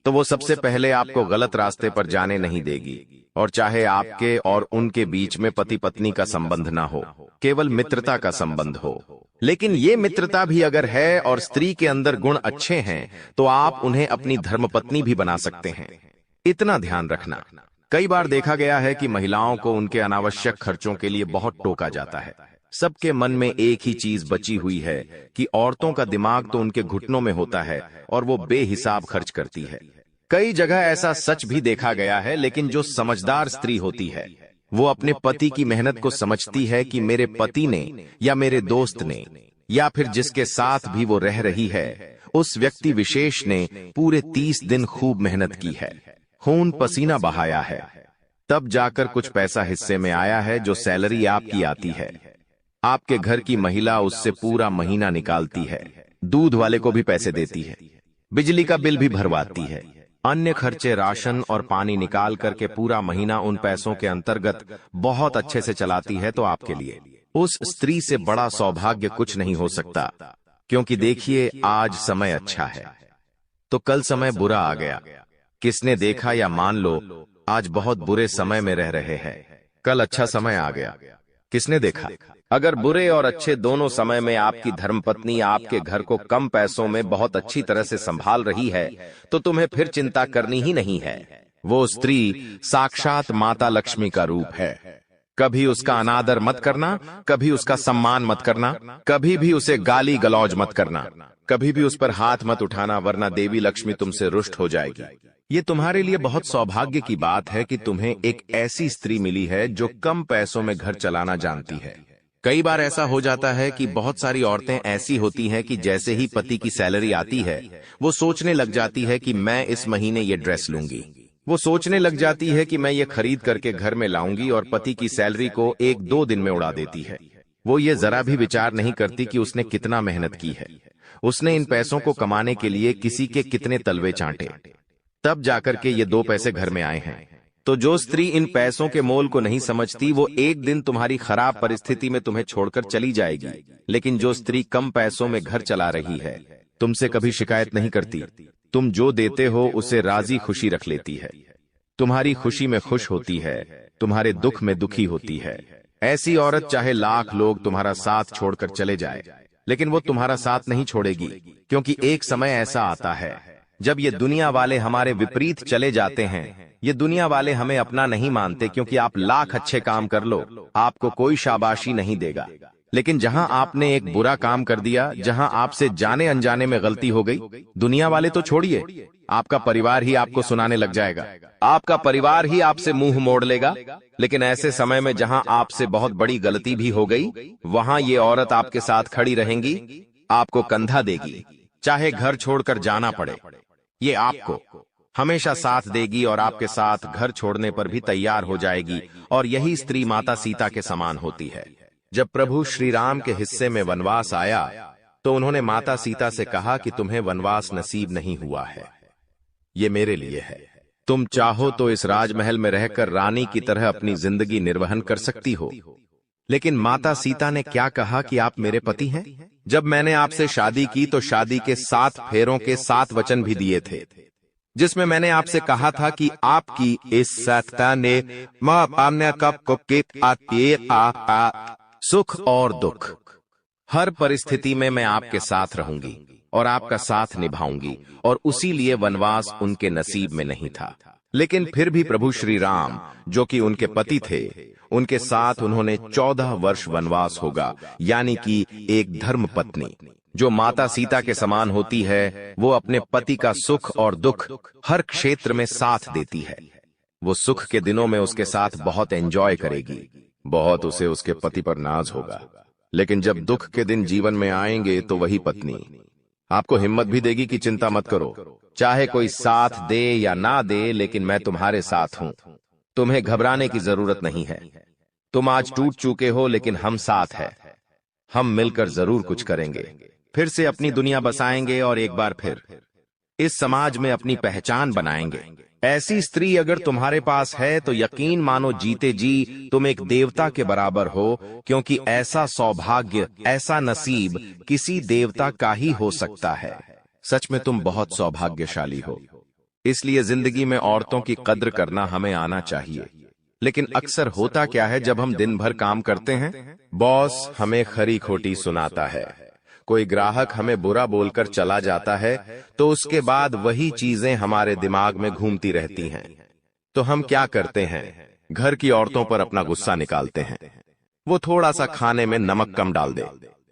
तो वो सबसे पहले आपको गलत रास्ते पर जाने नहीं देगी। और चाहे आपके और उनके बीच में पति पत्नी का संबंध ना हो, केवल मित्रता का संबंध हो, लेकिन ये मित्रता भी अगर है और स्त्री के अंदर गुण अच्छे हैं, तो आप उन्हें अपनी धर्मपत्नी भी बना सकते हैं। इतना ध्यान रखना, कई बार देखा गया है कि महिलाओं को उनके अनावश्यक खर्चों के लिए बहुत टोका जाता है। सबके मन में एक ही चीज बची हुई है कि औरतों का दिमाग तो उनके घुटनों में होता है और वो बेहिसाब खर्च करती है। कई जगह ऐसा सच भी देखा गया है, लेकिन जो समझदार स्त्री होती है, वो अपने पति की मेहनत को समझती है कि मेरे पति ने या मेरे दोस्त ने या फिर जिसके साथ भी वो रह रही है, उस व्यक्ति विशेष ने पूरे 30 दिन खूब मेहनत की है, खून पसीना बहाया है, तब जाकर कुछ पैसा हिस्से में आया है। जो सैलरी आपकी आती है, आपके घर की महिला उससे पूरा महीना निकालती है, दूध वाले को भी पैसे देती है, बिजली का बिल भी भरवाती है, अन्य खर्चे राशन और पानी निकाल करके पूरा महीना उन पैसों के अंतर्गत बहुत अच्छे से चलाती है। तो आपके लिए उस स्त्री से बड़ा सौभाग्य कुछ नहीं हो सकता, क्योंकि देखिए आज समय अच्छा है तो कल समय बुरा आ गया। किसने देखा या मान लो आज बहुत बुरे समय में रह रहे हैं, कल अच्छा समय आ गया, किसने देखा। अगर बुरे और अच्छे दोनों समय में आपकी धर्मपत्नी आपके घर को कम पैसों में बहुत अच्छी तरह से संभाल रही है, तो तुम्हें फिर चिंता करनी ही नहीं है। वो स्त्री साक्षात माता लक्ष्मी का रूप है। कभी उसका अनादर मत करना, कभी उसका सम्मान मत करना, कभी भी उसे गाली गलौज मत करना, कभी भी उस पर हाथ मत उठाना, वरना देवी लक्ष्मी तुमसे रुष्ट हो जाएगी। ये तुम्हारे लिए बहुत सौभाग्य की बात है कि तुम्हें एक ऐसी स्त्री मिली है जो कम पैसों में घर चलाना जानती है। कई बार ऐसा हो जाता है कि बहुत सारी औरतें ऐसी होती हैं कि जैसे ही पति की सैलरी आती है, वो सोचने लग जाती है कि मैं इस महीने ये ड्रेस लूंगी, वो सोचने लग जाती है कि मैं ये खरीद करके घर में लाऊंगी, और पति की सैलरी को 1-2 दिन में उड़ा देती है। वो ये जरा भी विचार नहीं करती कि उसने कितना मेहनत की है, उसने इन पैसों को कमाने के लिए किसी के कितने तलवे चांटे, तब जाकर के ये 2 पैसे घर में आए हैं। तो जो स्त्री इन पैसों के मोल को नहीं समझती, वो एक दिन तुम्हारी खराब परिस्थिति में तुम्हें छोड़कर चली जाएगी। लेकिन जो स्त्री कम पैसों में घर चला रही है, तुमसे कभी शिकायत नहीं करती, तुम जो देते हो उसे राजी खुशी रख लेती है, तुम्हारी खुशी में खुश होती है, तुम्हारे दुख में दुखी होती है। ऐसी औरत चाहे लाख लोग तुम्हारा साथ छोड़कर चले जाए, लेकिन वो तुम्हारा साथ नहीं छोड़ेगी, क्योंकि एक समय ऐसा आता है जब ये दुनिया वाले हमारे विपरीत चले जाते हैं। ये दुनिया वाले हमें अपना नहीं मानते, क्योंकि आप लाख अच्छे काम कर लो, आपको कोई शाबाशी नहीं देगा। लेकिन जहां आपने एक बुरा काम कर दिया, जहां आपसे जाने अनजाने में गलती हो गई, दुनिया वाले तो छोड़िए, आपका परिवार ही आपको सुनाने लग जाएगा, आपका परिवार ही आपसे मुंह मोड़ लेगा। लेकिन ऐसे समय में जहां आपसे बहुत बड़ी गलती भी हो गई, वहां ये औरत आपके साथ खड़ी रहेंगी, आपको कंधा देगी, चाहे घर छोड़कर जाना पड़े, ये आपको हमेशा साथ देगी और आपके साथ घर छोड़ने पर भी तैयार हो जाएगी। और यही स्त्री माता सीता के समान होती है। जब प्रभु श्री राम के हिस्से में वनवास आया, तो उन्होंने माता सीता से कहा कि तुम्हें वनवास नसीब नहीं हुआ है, ये मेरे लिए है। तुम चाहो तो इस राजमहल में रहकर रानी की तरह अपनी जिंदगी निर्वहन कर सकती हो। लेकिन माता सीता ने क्या कहा कि आप मेरे पति हैं। जब मैंने आपसे शादी की तो शादी के 7 फेरों के 7 वचन भी दिए थे, जिसमें मैंने आपसे कहा था कि आपकी इस सत्ता ने सुख और दुख हर परिस्थिति में मैं आपके साथ रहूंगी और आपका साथ निभाऊंगी, और उसी लिए वनवास उनके नसीब में नहीं था। लेकिन फिर भी प्रभु श्री राम, जो कि उनके पति थे, उनके साथ उन्होंने 14 वर्ष वनवास होगा, यानी कि एक धर्म पत्नी जो माता सीता के समान होती है, वो अपने पति का सुख और दुख हर क्षेत्र में साथ देती है। वो सुख के दिनों में उसके साथ बहुत एंजॉय करेगी, बहुत उसे उसके पति पर नाज होगा, लेकिन जब दुख के दिन जीवन में आएंगे तो वही पत्नी आपको हिम्मत भी देगी कि चिंता मत करो, चाहे कोई साथ दे या ना दे, लेकिन मैं तुम्हारे साथ हूं, तुम्हें घबराने की जरूरत नहीं है। तुम आज टूट चुके हो, लेकिन हम साथ हैं, हम मिलकर जरूर कुछ करेंगे, फिर से अपनी दुनिया बसाएंगे और एक बार फिर इस समाज में अपनी पहचान बनाएंगे। ऐसी स्त्री अगर तुम्हारे पास है तो यकीन मानो जीते जी तुम एक देवता के बराबर हो, क्योंकि ऐसा सौभाग्य, ऐसा नसीब किसी देवता का ही हो सकता है। सच में तुम बहुत सौभाग्यशाली हो, इसलिए जिंदगी में औरतों की कद्र करना हमें आना चाहिए। लेकिन अक्सर होता क्या है, जब हम दिन भर काम करते हैं, बॉस हमें खरी खोटी सुनाता है, कोई ग्राहक हमें बुरा बोलकर चला जाता है, तो उसके बाद वही चीजें हमारे दिमाग में घूमती रहती हैं। तो हम क्या करते हैं, घर की औरतों पर अपना गुस्सा निकालते हैं। वो थोड़ा सा खाने में नमक कम डाल दे,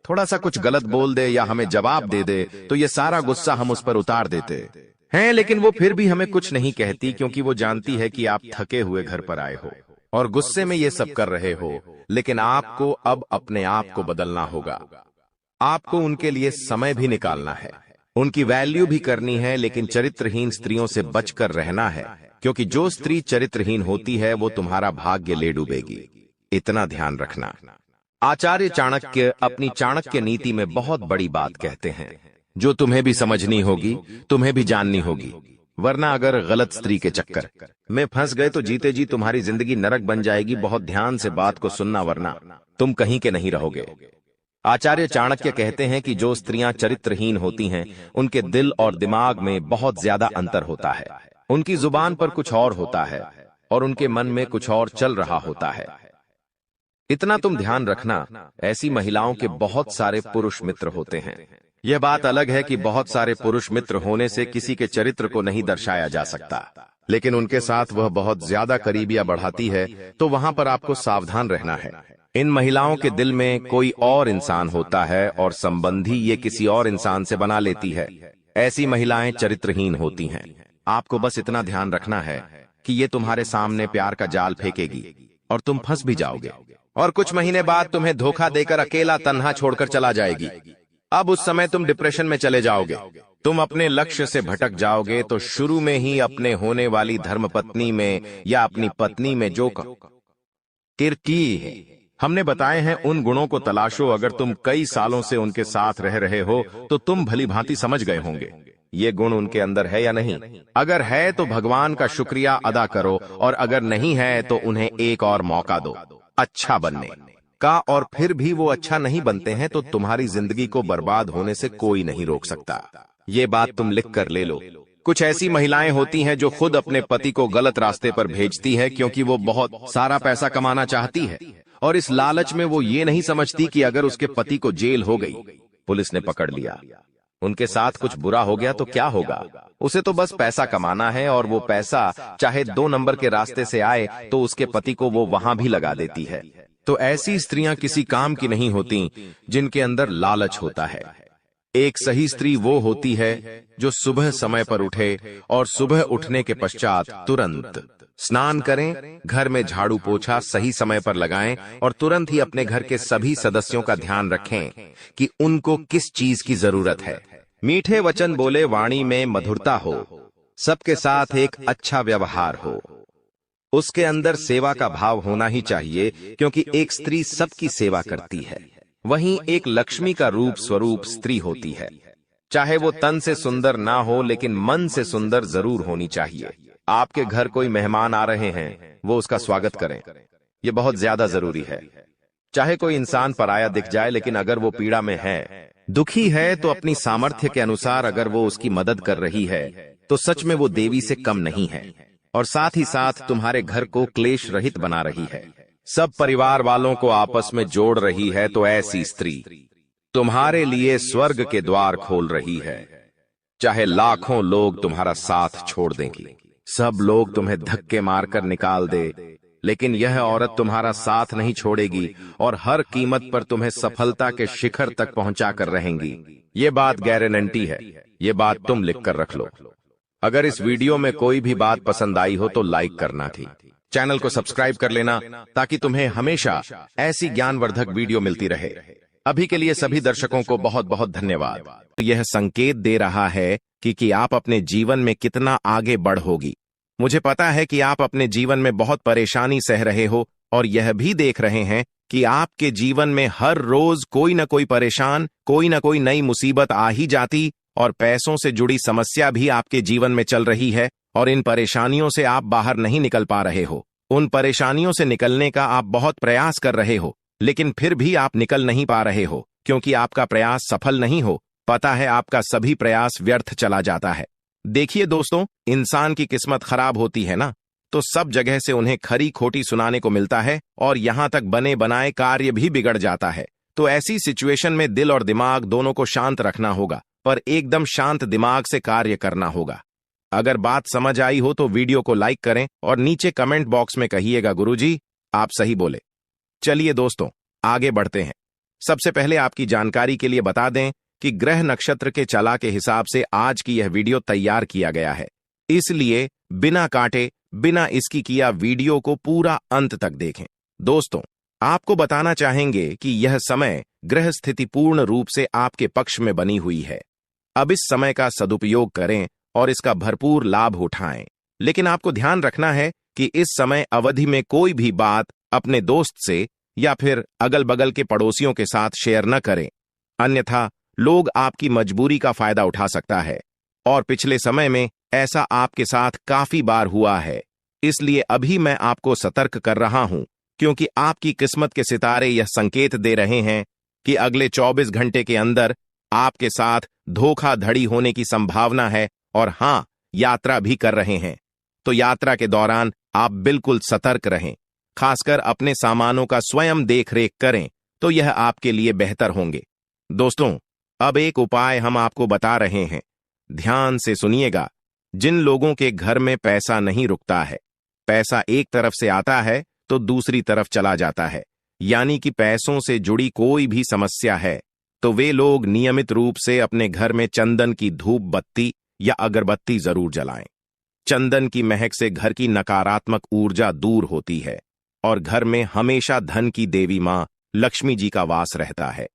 थोड़ा सा कुछ गलत बोल दे या हमें जवाब दे दे, तो ये सारा गुस्सा हम उस पर उतार देते हैं। लेकिन वो फिर भी हमें कुछ नहीं कहती, क्योंकि वो जानती है कि आप थके हुए घर पर आए हो और गुस्से में ये सब कर रहे हो। लेकिन आपको अब अपने आप को बदलना होगा, आपको उनके लिए समय भी निकालना है, उनकी वैल्यू भी करनी है, लेकिन चरित्रहीन स्त्रियों से बचकर रहना है, क्योंकि जो स्त्री चरित्रहीन होती है वो तुम्हारा भाग्य ले डूबेगी। इतना ध्यान रखना। आचार्य चाणक्य अपनी चाणक्य नीति में बहुत बड़ी बात कहते हैं, जो तुम्हें भी समझनी होगी, तुम्हें भी जाननी होगी, वरना अगर गलत स्त्री के चक्कर में फंस गए तो जीते जी तुम्हारी जिंदगी नरक बन जाएगी। बहुत ध्यान से बात को सुनना, वरना तुम कहीं के नहीं रहोगे। आचार्य चाणक्य कहते हैं कि जो स्त्रियां चरित्रहीन होती हैं, उनके दिल और दिमाग में बहुत ज्यादा अंतर होता है। उनकी जुबान पर कुछ और होता है और उनके मन में कुछ और चल रहा होता है। इतना तुम ध्यान रखना, ऐसी महिलाओं के बहुत सारे पुरुष मित्र होते हैं। यह बात अलग है कि बहुत सारे पुरुष मित्र होने से किसी के चरित्र को नहीं दर्शाया जा सकता, लेकिन उनके साथ वह बहुत ज्यादा करीबियां बढ़ाती है, तो वहां पर आपको सावधान रहना है। इन महिलाओं के दिल में कोई और इंसान होता है और संबंधी ये किसी और इंसान से बना लेती है। ऐसी महिलाएं चरित्रहीन होती हैं। आपको बस इतना ध्यान रखना है कि ये तुम्हारे सामने प्यार का जाल फेंकेगी और तुम फंस भी जाओगे, और कुछ महीने बाद तुम्हें धोखा देकर अकेला तन्हा छोड़कर चला जाएगी। अब उस समय तुम डिप्रेशन में चले जाओगे, तुम अपने लक्ष्य से भटक जाओगे। तो शुरू में ही अपने होने वाली धर्मपत्नी में या अपनी पत्नी में जो किरकी है हमने बताए हैं, उन गुणों को तलाशो। अगर तुम कई सालों से उनके साथ रह रहे हो तो तुम भली भांति समझ गए होंगे ये गुण उनके अंदर है या नहीं। अगर है तो भगवान का शुक्रिया अदा करो, और अगर नहीं है तो उन्हें एक और मौका दो अच्छा बनने का। और फिर भी वो अच्छा नहीं बनते हैं तो तुम्हारी जिंदगी को बर्बाद होने से कोई नहीं रोक सकता। ये बात तुम लिख कर ले लो। कुछ ऐसी महिलाएं होती हैं जो खुद अपने पति को गलत रास्ते पर भेजती है, क्योंकि वो बहुत सारा पैसा कमाना चाहती है, और इस लालच में वो ये नहीं समझती कि अगर उसके पति को जेल हो गई, पुलिस ने पकड़ लिया, उनके साथ कुछ बुरा हो गया तो क्या होगा। उसे तो बस पैसा कमाना है, और वो पैसा चाहे 2 नंबर के रास्ते से आए तो उसके पति को वो वहां भी लगा देती है। तो ऐसी स्त्रियां किसी काम की नहीं होती जिनके अंदर लालच होता है। एक सही स्त्री वो होती है जो सुबह समय पर उठे और सुबह उठने के पश्चात तुरंत स्नान करें, घर में झाड़ू पोछा सही समय पर लगाएं, और तुरंत ही अपने घर के सभी सदस्यों का ध्यान रखें कि उनको किस चीज की जरूरत है। मीठे वचन बोले, वाणी में मधुरता हो, सबके साथ एक अच्छा व्यवहार हो, उसके अंदर सेवा का भाव होना ही चाहिए, क्योंकि एक स्त्री सबकी सेवा करती है। वहीं एक लक्ष्मी का रूप स्वरूप स्त्री होती है। चाहे वो तन से सुंदर ना हो, लेकिन मन से सुंदर जरूर होनी चाहिए। आपके घर कोई मेहमान आ रहे हैं, वो उसका स्वागत करें, ये बहुत ज्यादा जरूरी है। चाहे कोई इंसान पराया दिख जाए, लेकिन अगर वो पीड़ा में है, दुखी है, तो अपनी सामर्थ्य के अनुसार अगर वो उसकी मदद कर रही है तो सच में वो देवी से कम नहीं है, और साथ ही साथ तुम्हारे घर को क्लेश रहित बना रही है, सब परिवार वालों को आपस में जोड़ रही है। तो ऐसी स्त्री तुम्हारे लिए स्वर्ग के द्वार खोल रही है। चाहे लाखों लोग तुम्हारा साथ छोड़ देंगे, सब लोग तुम्हें धक्के मारकर निकाल दे, लेकिन यह औरत तुम्हारा साथ नहीं छोड़ेगी और हर कीमत पर तुम्हें सफलता के शिखर तक पहुंचाकर रहेंगी। ये बात गारंटी है, ये बात तुम लिख कर रख लो। अगर इस वीडियो में कोई भी बात पसंद आई हो तो लाइक करना थी, चैनल को सब्सक्राइब कर लेना ताकि तुम्हें हमेशा ऐसी ज्ञानवर्धक वीडियो मिलती रहे। अभी के लिए सभी दर्शकों को बहुत बहुत धन्यवाद। यह संकेत दे रहा है कि आप अपने जीवन में कितना आगे बढ़ोगी। मुझे पता है कि आप अपने जीवन में बहुत परेशानी सह रहे हो और यह भी देख रहे हैं कि आपके जीवन में हर रोज कोई न कोई परेशान, कोई न कोई नई मुसीबत आ ही जाती और पैसों से जुड़ी समस्या भी आपके जीवन में चल रही है और इन परेशानियों से आप बाहर नहीं निकल पा रहे हो। उन परेशानियों से निकलने का आप बहुत प्रयास कर रहे हो, लेकिन फिर भी आप निकल नहीं पा रहे हो क्योंकि आपका प्रयास सफल नहीं हो। पता है, आपका सभी प्रयास व्यर्थ चला जाता है। देखिए दोस्तों, इंसान की किस्मत खराब होती है ना, तो सब जगह से उन्हें खरी खोटी सुनाने को मिलता है और यहां तक बने बनाए कार्य भी बिगड़ जाता है। तो ऐसी सिचुएशन में दिल और दिमाग दोनों को शांत रखना होगा, पर एकदम शांत दिमाग से कार्य करना होगा। अगर बात समझ आई हो तो वीडियो को लाइक करें और नीचे कमेंट बॉक्स में कहिएगा गुरुजी आप सही बोले। चलिए दोस्तों, आगे बढ़ते हैं। सबसे पहले आपकी जानकारी के लिए बता दें कि ग्रह नक्षत्र के चला के हिसाब से आज की यह वीडियो तैयार किया गया है, इसलिए बिना काटे बिना इसकी किया वीडियो को पूरा अंत तक देखें। दोस्तों, आपको बताना चाहेंगे कि यह समय ग्रह स्थिति पूर्ण रूप से आपके पक्ष में बनी हुई है। अब इस समय का सदुपयोग करें और इसका भरपूर लाभ उठाएं। लेकिन आपको ध्यान रखना है कि इस समय अवधि में कोई भी बात अपने दोस्त से या फिर अगल बगल के पड़ोसियों के साथ शेयर न करें, अन्यथा लोग आपकी मजबूरी का फायदा उठा सकता है और पिछले समय में ऐसा आपके साथ काफी बार हुआ है। इसलिए अभी मैं आपको सतर्क कर रहा हूं क्योंकि आपकी किस्मत के सितारे यह संकेत दे रहे हैं कि अगले 24 घंटे के अंदर आपके साथ धोखाधड़ी होने की संभावना है और हां, यात्रा भी कर रहे हैं। तो यात्रा के दौरान आप बिल्कुल सतर्क रहें, खासकर अपने सामानों का स्वयं देखरेख करें तो यह आपके लिए बेहतर होंगे। दोस्तों, अब एक उपाय हम आपको बता रहे हैं, ध्यान से सुनिएगा। जिन लोगों के घर में पैसा नहीं रुकता है, पैसा एक तरफ से आता है तो दूसरी तरफ चला जाता है, यानी कि पैसों से जुड़ी कोई भी समस्या है, तो वे लोग नियमित रूप से अपने घर में चंदन की धूप बत्ती या अगरबत्ती जरूर जलाएं। चंदन की महक से घर की नकारात्मक ऊर्जा दूर होती है और घर में हमेशा धन की देवी मां लक्ष्मी जी का वास रहता है।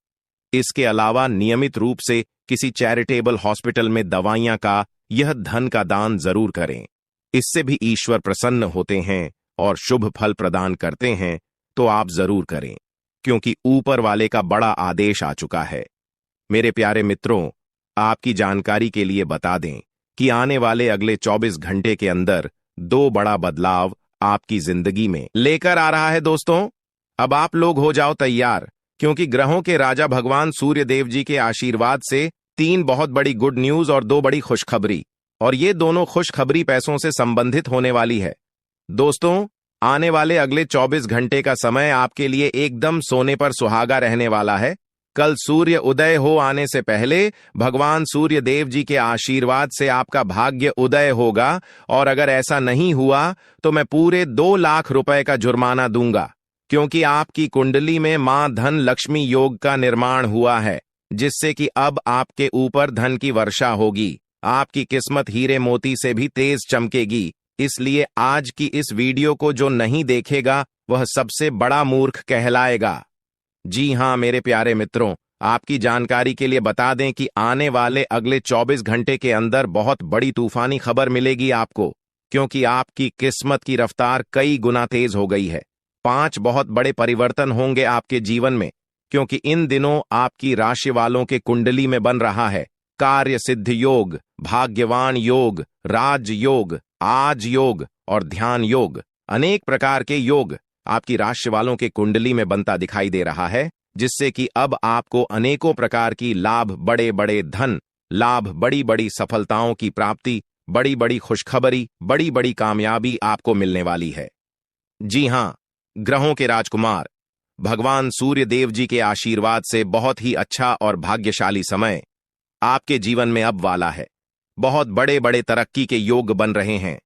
इसके अलावा नियमित रूप से किसी चैरिटेबल हॉस्पिटल में दवाइयां का यह धन का दान जरूर करें। इससे भी ईश्वर प्रसन्न होते हैं और शुभ फल प्रदान करते हैं, तो आप जरूर करें क्योंकि ऊपर वाले का बड़ा आदेश आ चुका है। मेरे प्यारे मित्रों, आपकी जानकारी के लिए बता दें कि आने वाले अगले 24 घंटे के अंदर 2 बड़ा बदलाव आपकी जिंदगी में लेकर आ रहा है। दोस्तों, अब आप लोग हो जाओ तैयार क्योंकि ग्रहों के राजा भगवान सूर्य देव जी के आशीर्वाद से 3 बहुत बड़ी गुड न्यूज और 2 बड़ी खुशखबरी, और ये दोनों खुशखबरी पैसों से संबंधित होने वाली है। दोस्तों, आने वाले अगले 24 घंटे का समय आपके लिए एकदम सोने पर सुहागा रहने वाला है। कल सूर्य उदय हो आने से पहले भगवान सूर्य देव जी के आशीर्वाद से आपका भाग्य उदय होगा, और अगर ऐसा नहीं हुआ तो मैं पूरे 2 लाख रुपए का जुर्माना दूंगा, क्योंकि आपकी कुंडली में मां धन लक्ष्मी योग का निर्माण हुआ है, जिससे कि अब आपके ऊपर धन की वर्षा होगी। आपकी किस्मत हीरे मोती से भी तेज चमकेगी। इसलिए आज की इस वीडियो को जो नहीं देखेगा वह सबसे बड़ा मूर्ख कहलाएगा। जी हां मेरे प्यारे मित्रों, आपकी जानकारी के लिए बता दें कि आने वाले अगले 24 घंटे के अंदर बहुत बड़ी तूफानी खबर मिलेगी आपको, क्योंकि आपकी किस्मत की रफ्तार कई गुना तेज हो गई है। 5 बहुत बड़े परिवर्तन होंगे आपके जीवन में, क्योंकि इन दिनों आपकी राशि वालों के कुंडली में बन रहा है कार्य सिद्ध योग, भाग्यवान योग, राज योग, आज योग और ध्यान योग। अनेक प्रकार के योग आपकी राशि वालों के कुंडली में बनता दिखाई दे रहा है, जिससे कि अब आपको अनेकों प्रकार की लाभ, बड़े बड़े धन लाभ, बड़ी बड़ी सफलताओं की प्राप्ति, बड़ी बड़ी खुशखबरी, बड़ी बड़ी कामयाबी आपको मिलने वाली है। जी हां, ग्रहों के राजकुमार भगवान सूर्य देव जी के आशीर्वाद से बहुत ही अच्छा और भाग्यशाली समय आपके जीवन में अब वाला है। बहुत बड़े बड़े तरक्की के योग बन रहे हैं।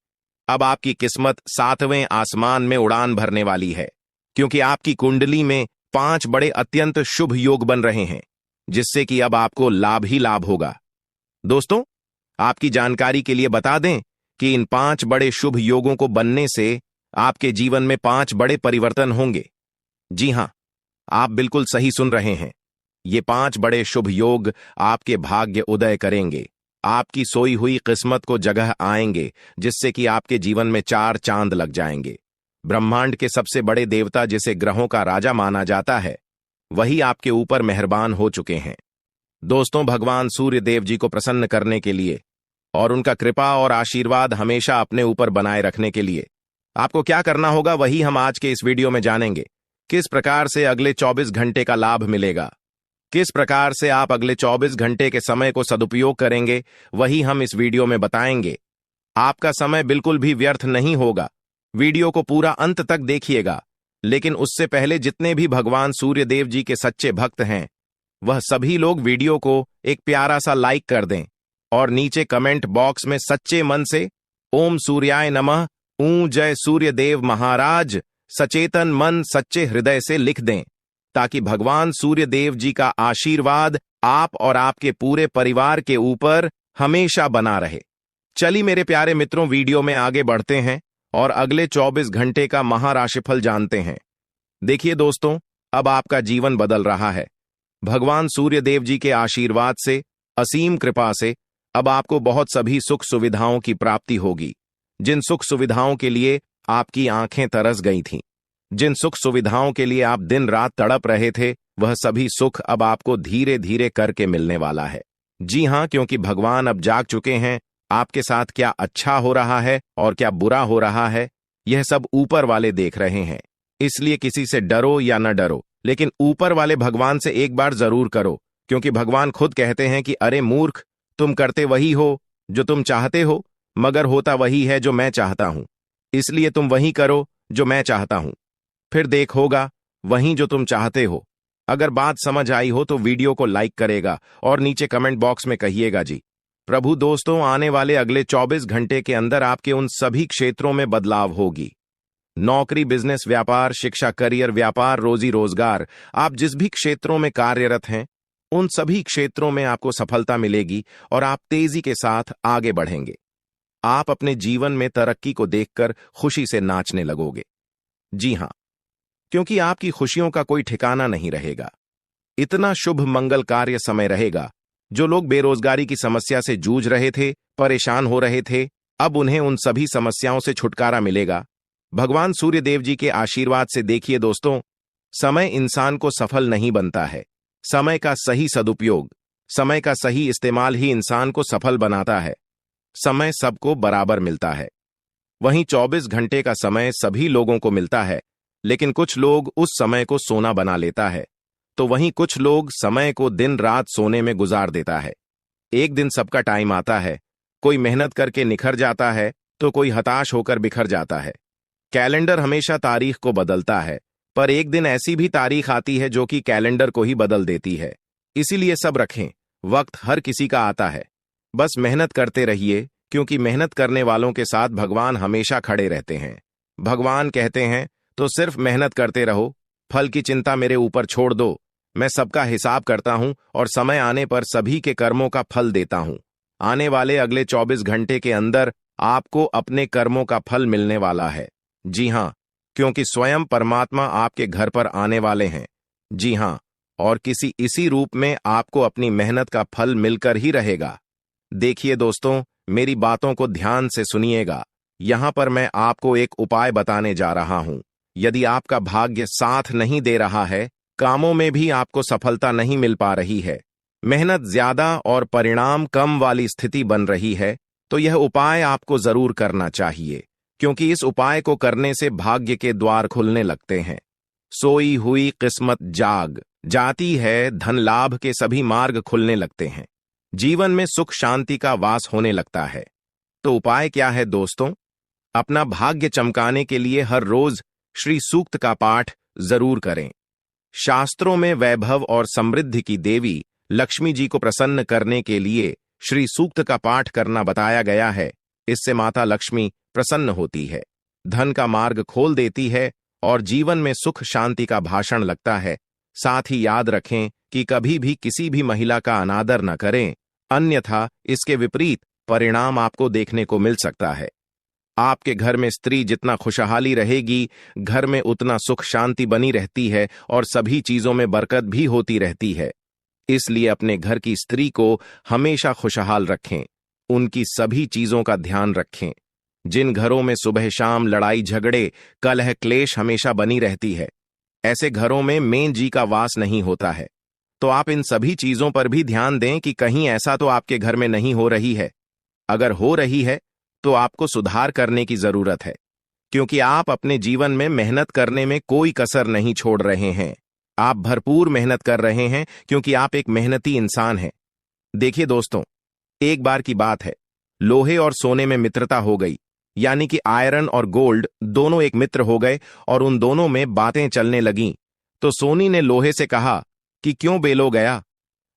अब आपकी किस्मत 7वें आसमान में उड़ान भरने वाली है, क्योंकि आपकी कुंडली में 5 बड़े अत्यंत शुभ योग बन रहे हैं, जिससे कि अब आपको लाभ ही लाभ होगा। दोस्तों, आपकी जानकारी के लिए बता दें कि इन 5 बड़े शुभ योगों को बनने से आपके जीवन में 5 बड़े परिवर्तन होंगे। जी हां, आप बिल्कुल सही सुन रहे हैं। ये 5 बड़े शुभ योग आपके भाग्य उदय करेंगे, आपकी सोई हुई किस्मत को जगह आएंगे, जिससे कि आपके जीवन में 4 चांद लग जाएंगे। ब्रह्मांड के सबसे बड़े देवता, जिसे ग्रहों का राजा माना जाता है, वही आपके ऊपर मेहरबान हो चुके हैं। दोस्तों, भगवान सूर्य देव जी को प्रसन्न करने के लिए और उनका कृपा और आशीर्वाद हमेशा अपने ऊपर बनाए रखने के लिए आपको क्या करना होगा, वही हम आज के इस वीडियो में जानेंगे। किस प्रकार से अगले 24 घंटे का लाभ मिलेगा, किस प्रकार से आप अगले 24 घंटे के समय को सदुपयोग करेंगे, वही हम इस वीडियो में बताएंगे। आपका समय बिल्कुल भी व्यर्थ नहीं होगा। वीडियो को पूरा अंत तक देखिएगा, लेकिन उससे पहले जितने भी भगवान सूर्य देव जी के सच्चे भक्त हैं, वह सभी लोग वीडियो को एक प्यारा सा लाइक कर दें और नीचे कमेंट बॉक्स में सच्चे मन से ओम सूर्याय नमः, जय सूर्य देव महाराज, सचेतन मन सच्चे हृदय से लिख दें, ताकि भगवान सूर्य देव जी का आशीर्वाद आप और आपके पूरे परिवार के ऊपर हमेशा बना रहे। चलिए मेरे प्यारे मित्रों, वीडियो में आगे बढ़ते हैं और अगले 24 घंटे का महाराशिफल जानते हैं। देखिए दोस्तों, अब आपका जीवन बदल रहा है। भगवान सूर्य देव जी के आशीर्वाद से, असीम कृपा से अब आपको बहुत सभी सुख सुविधाओं की प्राप्ति होगी। जिन सुख सुविधाओं के लिए आपकी आंखें तरस गई थीं, जिन सुख सुविधाओं के लिए आप दिन रात तड़प रहे थे, वह सभी सुख अब आपको धीरे धीरे करके मिलने वाला है। जी हां, क्योंकि भगवान अब जाग चुके हैं। आपके साथ क्या अच्छा हो रहा है और क्या बुरा हो रहा है, यह सब ऊपर वाले देख रहे हैं। इसलिए किसी से डरो या न डरो, लेकिन ऊपर वाले भगवान से एक बार जरूर करो, क्योंकि भगवान खुद कहते हैं कि अरे मूर्ख, तुम करते वही हो जो तुम चाहते हो, मगर होता वही है जो मैं चाहता हूं। इसलिए तुम वही करो जो मैं चाहता हूं, फिर देख होगा वही जो तुम चाहते हो। अगर बात समझ आई हो तो वीडियो को लाइक करेगा और नीचे कमेंट बॉक्स में कहिएगा जी प्रभु। दोस्तों, आने वाले अगले 24 घंटे के अंदर आपके उन सभी क्षेत्रों में बदलाव होगी। नौकरी, बिजनेस, व्यापार, शिक्षा, करियर, व्यापार, रोजी रोजगार, आप जिस भी क्षेत्रों में कार्यरत हैं, उन सभी क्षेत्रों में आपको सफलता मिलेगी और आप तेजी के साथ आगे बढ़ेंगे। आप अपने जीवन में तरक्की को देखकर खुशी से नाचने लगोगे। जी हां, क्योंकि आपकी खुशियों का कोई ठिकाना नहीं रहेगा। इतना शुभ मंगल कार्य समय रहेगा। जो लोग बेरोजगारी की समस्या से जूझ रहे थे, परेशान हो रहे थे, अब उन्हें उन सभी समस्याओं से छुटकारा मिलेगा भगवान सूर्य देव जी के आशीर्वाद से। देखिए दोस्तों, समय इंसान को सफल नहीं बनता है। समय का सही सदुपयोग, समय का सही इस्तेमाल ही इंसान को सफल बनाता है। समय सबको बराबर मिलता है। वहीं 24 घंटे का समय सभी लोगों को मिलता है, लेकिन कुछ लोग उस समय को सोना बना लेता है, तो वहीं कुछ लोग समय को दिन रात सोने में गुजार देता है। एक दिन सबका टाइम आता है, कोई मेहनत करके निखर जाता है तो कोई हताश होकर बिखर जाता है। कैलेंडर हमेशा तारीख को बदलता है, पर एक दिन ऐसी भी तारीख आती है जो कि कैलेंडर को ही बदल देती है। इसीलिए सब रखें, वक्त हर किसी का आता है। बस मेहनत करते रहिए, क्योंकि मेहनत करने वालों के साथ भगवान हमेशा खड़े रहते हैं। भगवान कहते हैं तो सिर्फ मेहनत करते रहो, फल की चिंता मेरे ऊपर छोड़ दो। मैं सबका हिसाब करता हूं और समय आने पर सभी के कर्मों का फल देता हूं। आने वाले अगले 24 घंटे के अंदर आपको अपने कर्मों का फल मिलने वाला है। जी हां, क्योंकि स्वयं परमात्मा आपके घर पर आने वाले हैं। जी हां, और किसी इसी रूप में आपको अपनी मेहनत का फल मिलकर ही रहेगा। देखिए दोस्तों, मेरी बातों को ध्यान से सुनिएगा। यहां पर मैं आपको एक उपाय बताने जा रहा हूं। यदि आपका भाग्य साथ नहीं दे रहा है, कामों में भी आपको सफलता नहीं मिल पा रही है, मेहनत ज्यादा और परिणाम कम वाली स्थिति बन रही है, तो यह उपाय आपको जरूर करना चाहिए, क्योंकि इस उपाय को करने से भाग्य के द्वार खुलने लगते हैं। सोई हुई किस्मत जाग जाती है, धन लाभ के सभी मार्ग खुलने लगते हैं, जीवन में सुख शांति का वास होने लगता है। तो उपाय क्या है दोस्तों? अपना भाग्य चमकाने के लिए हर रोज श्री सूक्त का पाठ जरूर करें। शास्त्रों में वैभव और समृद्धि की देवी लक्ष्मी जी को प्रसन्न करने के लिए श्री सूक्त का पाठ करना बताया गया है। इससे माता लक्ष्मी प्रसन्न होती है, धन का मार्ग खोल देती है और जीवन में सुख शांति का भाषण लगता है। साथ ही याद रखें कि कभी भी किसी भी महिला का अनादर न करें, अन्यथा इसके विपरीत परिणाम आपको देखने को मिल सकता है। आपके घर में स्त्री जितना खुशहाली रहेगी, घर में उतना सुख शांति बनी रहती है और सभी चीजों में बरकत भी होती रहती है। इसलिए अपने घर की स्त्री को हमेशा खुशहाल रखें, उनकी सभी चीजों का ध्यान रखें। जिन घरों में सुबह शाम लड़ाई झगड़े कलह क्लेश हमेशा बनी रहती है, ऐसे घरों में मेन जी का वास नहीं होता है। तो आप इन सभी चीजों पर भी ध्यान दें कि कहीं ऐसा तो आपके घर में नहीं हो रही है। अगर हो रही है तो आपको सुधार करने की जरूरत है, क्योंकि आप अपने जीवन में मेहनत करने में कोई कसर नहीं छोड़ रहे हैं। आप भरपूर मेहनत कर रहे हैं क्योंकि आप एक मेहनती इंसान हैं। देखिए दोस्तों, एक बार की बात है, लोहे और सोने में मित्रता हो गई, यानी कि आयरन और गोल्ड दोनों एक मित्र हो गए और उन दोनों में बातें चलने लगीं। तो सोनी ने लोहे से कहा कि क्यों बेलो गया,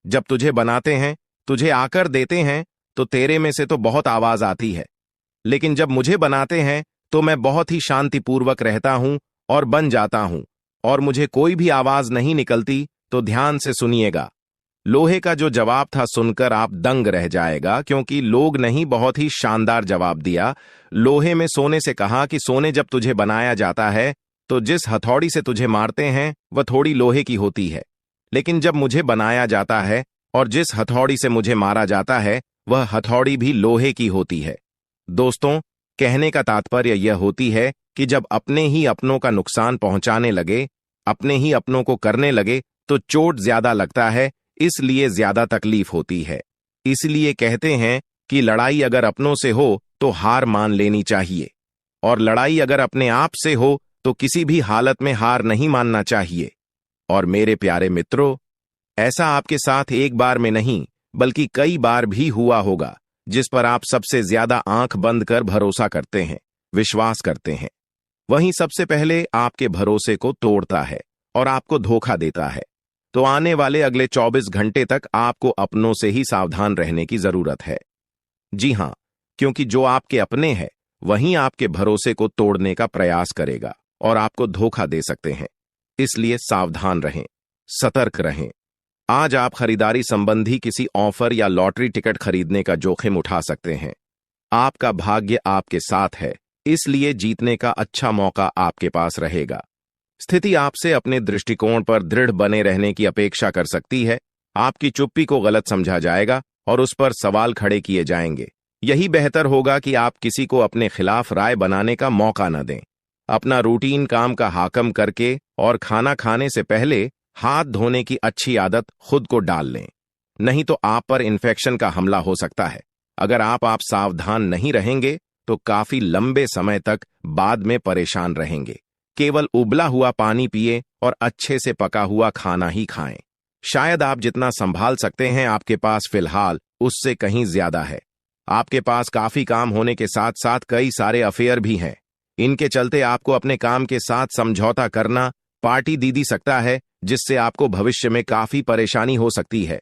जब तुझे बनाते हैं, तुझे आकर देते हैं तो तेरे में से तो बहुत आवाज आती है, लेकिन जब मुझे बनाते हैं तो मैं बहुत ही शांतिपूर्वक रहता हूं और बन जाता हूं और मुझे कोई भी आवाज नहीं निकलती। तो ध्यान से सुनिएगा। लोहे का जो जवाब था सुनकर आप दंग रह जाएगा, क्योंकि लोग नहीं, बहुत ही शानदार जवाब दिया। लोहे में सोने से कहा कि सोने, जब तुझे बनाया जाता है तो जिस हथौड़ी से तुझे मारते हैं वह थोड़ी लोहे की होती है, लेकिन जब मुझे बनाया जाता है और जिस हथौड़ी से मुझे मारा जाता है वह हथौड़ी भी लोहे की होती है। दोस्तों, कहने का तात्पर्य यह होती है कि जब अपने ही अपनों का नुकसान पहुंचाने लगे, अपने ही अपनों को करने लगे, तो चोट ज्यादा लगता है, इसलिए ज्यादा तकलीफ होती है। इसलिए कहते हैं कि लड़ाई अगर अपनों से हो तो हार मान लेनी चाहिए, और लड़ाई अगर अपने आप से हो तो किसी भी हालत में हार नहीं मानना चाहिए। और मेरे प्यारे मित्रों, ऐसा आपके साथ एक बार में नहीं बल्कि कई बार भी हुआ होगा, जिस पर आप सबसे ज्यादा आंख बंद कर भरोसा करते हैं, विश्वास करते हैं। वहीं सबसे पहले आपके भरोसे को तोड़ता है और आपको धोखा देता है। तो आने वाले अगले 24 घंटे तक आपको अपनों से ही सावधान रहने की जरूरत है। जी हां, क्योंकि जो आपके अपने हैं वहीं आपके भरोसे को तोड़ने का प्रयास करेगा और आपको धोखा दे सकते हैं। इसलिए सावधान रहें, सतर्क रहें। आज आप खरीदारी संबंधी किसी ऑफर या लॉटरी टिकट खरीदने का जोखिम उठा सकते हैं। आपका भाग्य आपके साथ है, इसलिए जीतने का अच्छा मौका आपके पास रहेगा। स्थिति आपसे अपने दृष्टिकोण पर दृढ़ बने रहने की अपेक्षा कर सकती है। आपकी चुप्पी को गलत समझा जाएगा और उस पर सवाल खड़े किए जाएंगे। यही बेहतर होगा कि आप किसी को अपने खिलाफ राय बनाने का मौका न दें। अपना रूटीन काम का हाकम करके और खाना खाने से पहले हाथ धोने की अच्छी आदत खुद को डाल लें, नहीं तो आप पर इन्फेक्शन का हमला हो सकता है। अगर आप सावधान नहीं रहेंगे तो काफी लंबे समय तक बाद में परेशान रहेंगे। केवल उबला हुआ पानी पिए और अच्छे से पका हुआ खाना ही खाएं। शायद आप जितना संभाल सकते हैं आपके पास फिलहाल उससे कहीं ज्यादा है। आपके पास काफी काम होने के साथ साथ कई सारे अफेयर भी हैं। इनके चलते आपको अपने काम के साथ समझौता करना पार्टी दी सकता है, जिससे आपको भविष्य में काफी परेशानी हो सकती है।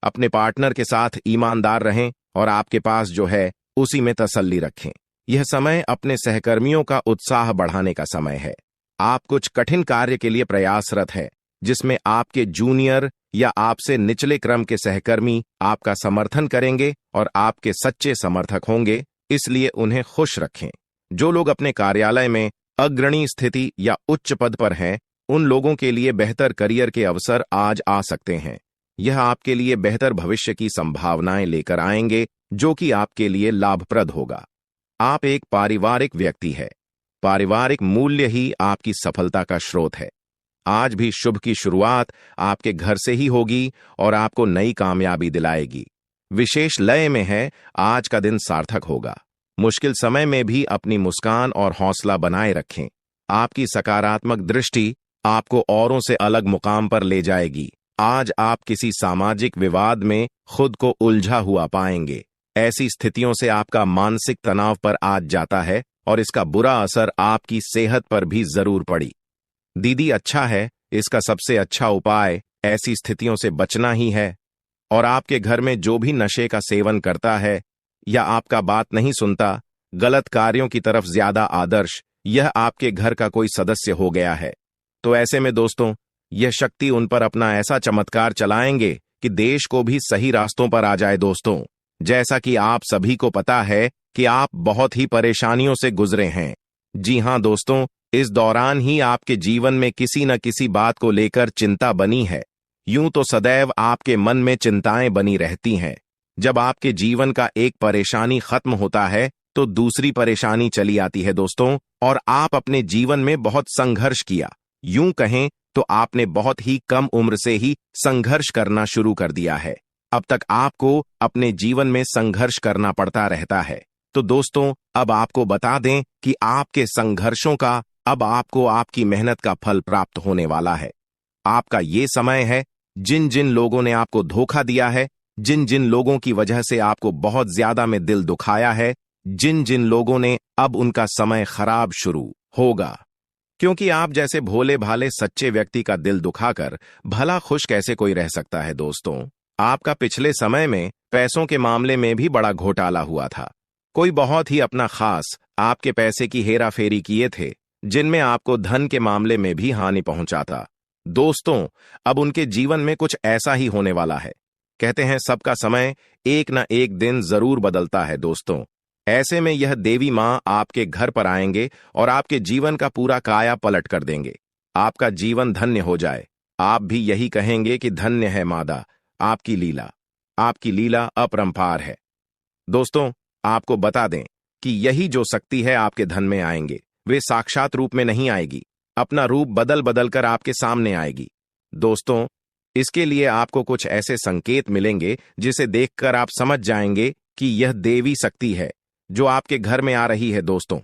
अपने पार्टनर के साथ ईमानदार रहें और आपके पास जो है उसी में तसल्ली रखें। यह समय अपने सहकर्मियों का उत्साह बढ़ाने का समय है। आप कुछ कठिन कार्य के लिए प्रयासरत है, जिसमें आपके जूनियर या आपसे निचले क्रम के सहकर्मी आपका समर्थन करेंगे और आपके सच्चे समर्थक होंगे, इसलिए उन्हें खुश रखें। जो लोग अपने कार्यालय में अग्रणी स्थिति या उच्च पद पर हैं, उन लोगों के लिए बेहतर करियर के अवसर आज आ सकते हैं। यह आपके लिए बेहतर भविष्य की संभावनाएं लेकर आएंगे, जो कि आपके लिए लाभप्रद होगा। आप एक पारिवारिक व्यक्ति है। पारिवारिक मूल्य ही आपकी सफलता का स्रोत है। आज भी शुभ की शुरुआत आपके घर से ही होगी और आपको नई कामयाबी दिलाएगी। विशेष लय में है, आज का दिन सार्थक होगा। मुश्किल समय में भी अपनी मुस्कान और हौसला बनाए रखें। आपकी सकारात्मक दृष्टि आपको औरों से अलग मुकाम पर ले जाएगी। आज आप किसी सामाजिक विवाद में खुद को उलझा हुआ पाएंगे। ऐसी स्थितियों से आपका मानसिक तनाव पर आज जाता है और इसका बुरा असर आपकी सेहत पर भी जरूर पड़ी। दीदी, अच्छा है, इसका सबसे अच्छा उपाय ऐसी स्थितियों से बचना ही है। और आपके घर में जो भी नशे का सेवन करता है या आपका बात नहीं सुनता, गलत कार्यों की तरफ ज्यादा आदर्श, यह आपके घर का कोई सदस्य हो गया है। तो ऐसे में दोस्तों, यह शक्ति उन पर अपना ऐसा चमत्कार चलाएंगे कि देश को भी सही रास्तों पर आ जाए। दोस्तों, जैसा कि आप सभी को पता है कि आप बहुत ही परेशानियों से गुजरे हैं। जी हां दोस्तों, इस दौरान ही आपके जीवन में किसी न किसी बात को लेकर चिंता बनी है। यूं तो सदैव आपके मन में चिंताएं बनी रहती हैं। जब आपके जीवन का एक परेशानी खत्म होता है तो दूसरी परेशानी चली आती है दोस्तों, और आप अपने जीवन में बहुत संघर्ष किया। यूं कहें तो आपने बहुत ही कम उम्र से ही संघर्ष करना शुरू कर दिया है। अब तक आपको अपने जीवन में संघर्ष करना पड़ता रहता है। तो दोस्तों, अब आपको बता दें कि आपके संघर्षों का अब आपको आपकी मेहनत का फल प्राप्त होने वाला है। आपका ये समय है, जिन जिन लोगों ने आपको धोखा दिया है, जिन जिन लोगों की वजह से आपको बहुत ज्यादा में दिल दुखाया है, जिन जिन लोगों ने, अब उनका समय खराब शुरू होगा। क्योंकि आप जैसे भोले भाले सच्चे व्यक्ति का दिल दुखाकर भला खुश कैसे कोई रह सकता है। दोस्तों, आपका पिछले समय में पैसों के मामले में भी बड़ा घोटाला हुआ था। कोई बहुत ही अपना खास आपके पैसे की हेरा फेरी किए थे, जिनमें आपको धन के मामले में भी हानि पहुंचा था। दोस्तों, अब उनके जीवन में कुछ ऐसा ही होने वाला है। कहते हैं सबका समय एक न एक दिन जरूर बदलता है। दोस्तों, ऐसे में यह देवी मां आपके घर पर आएंगे और आपके जीवन का पूरा काया पलट कर देंगे। आपका जीवन धन्य हो जाए। आप भी यही कहेंगे कि धन्य है मादा, आपकी लीला अपरंपार है। दोस्तों, आपको बता दें कि यही जो शक्ति है आपके धन में आएंगे, वे साक्षात रूप में नहीं आएगी, अपना रूप बदल बदल कर आपके सामने आएगी। दोस्तों, इसके लिए आपको कुछ ऐसे संकेत मिलेंगे जिसे देखकर आप समझ जाएंगे कि यह देवी शक्ति है जो आपके घर में आ रही है। दोस्तों,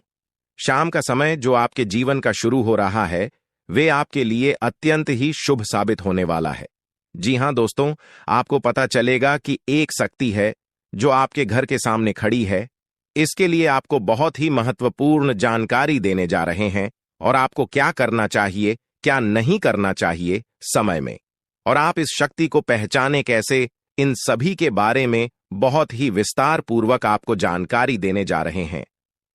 शाम का समय जो आपके जीवन का शुरू हो रहा है, वे आपके लिए अत्यंत ही शुभ साबित होने वाला है। जी हां दोस्तों, आपको पता चलेगा कि एक शक्ति है जो आपके घर के सामने खड़ी है। इसके लिए आपको बहुत ही महत्वपूर्ण जानकारी देने जा रहे हैं, और आपको क्या करना चाहिए, क्या नहीं करना चाहिए समय में, और आप इस शक्ति को पहचाने कैसे, इन सभी के बारे में बहुत ही विस्तार पूर्वक आपको जानकारी देने जा रहे हैं।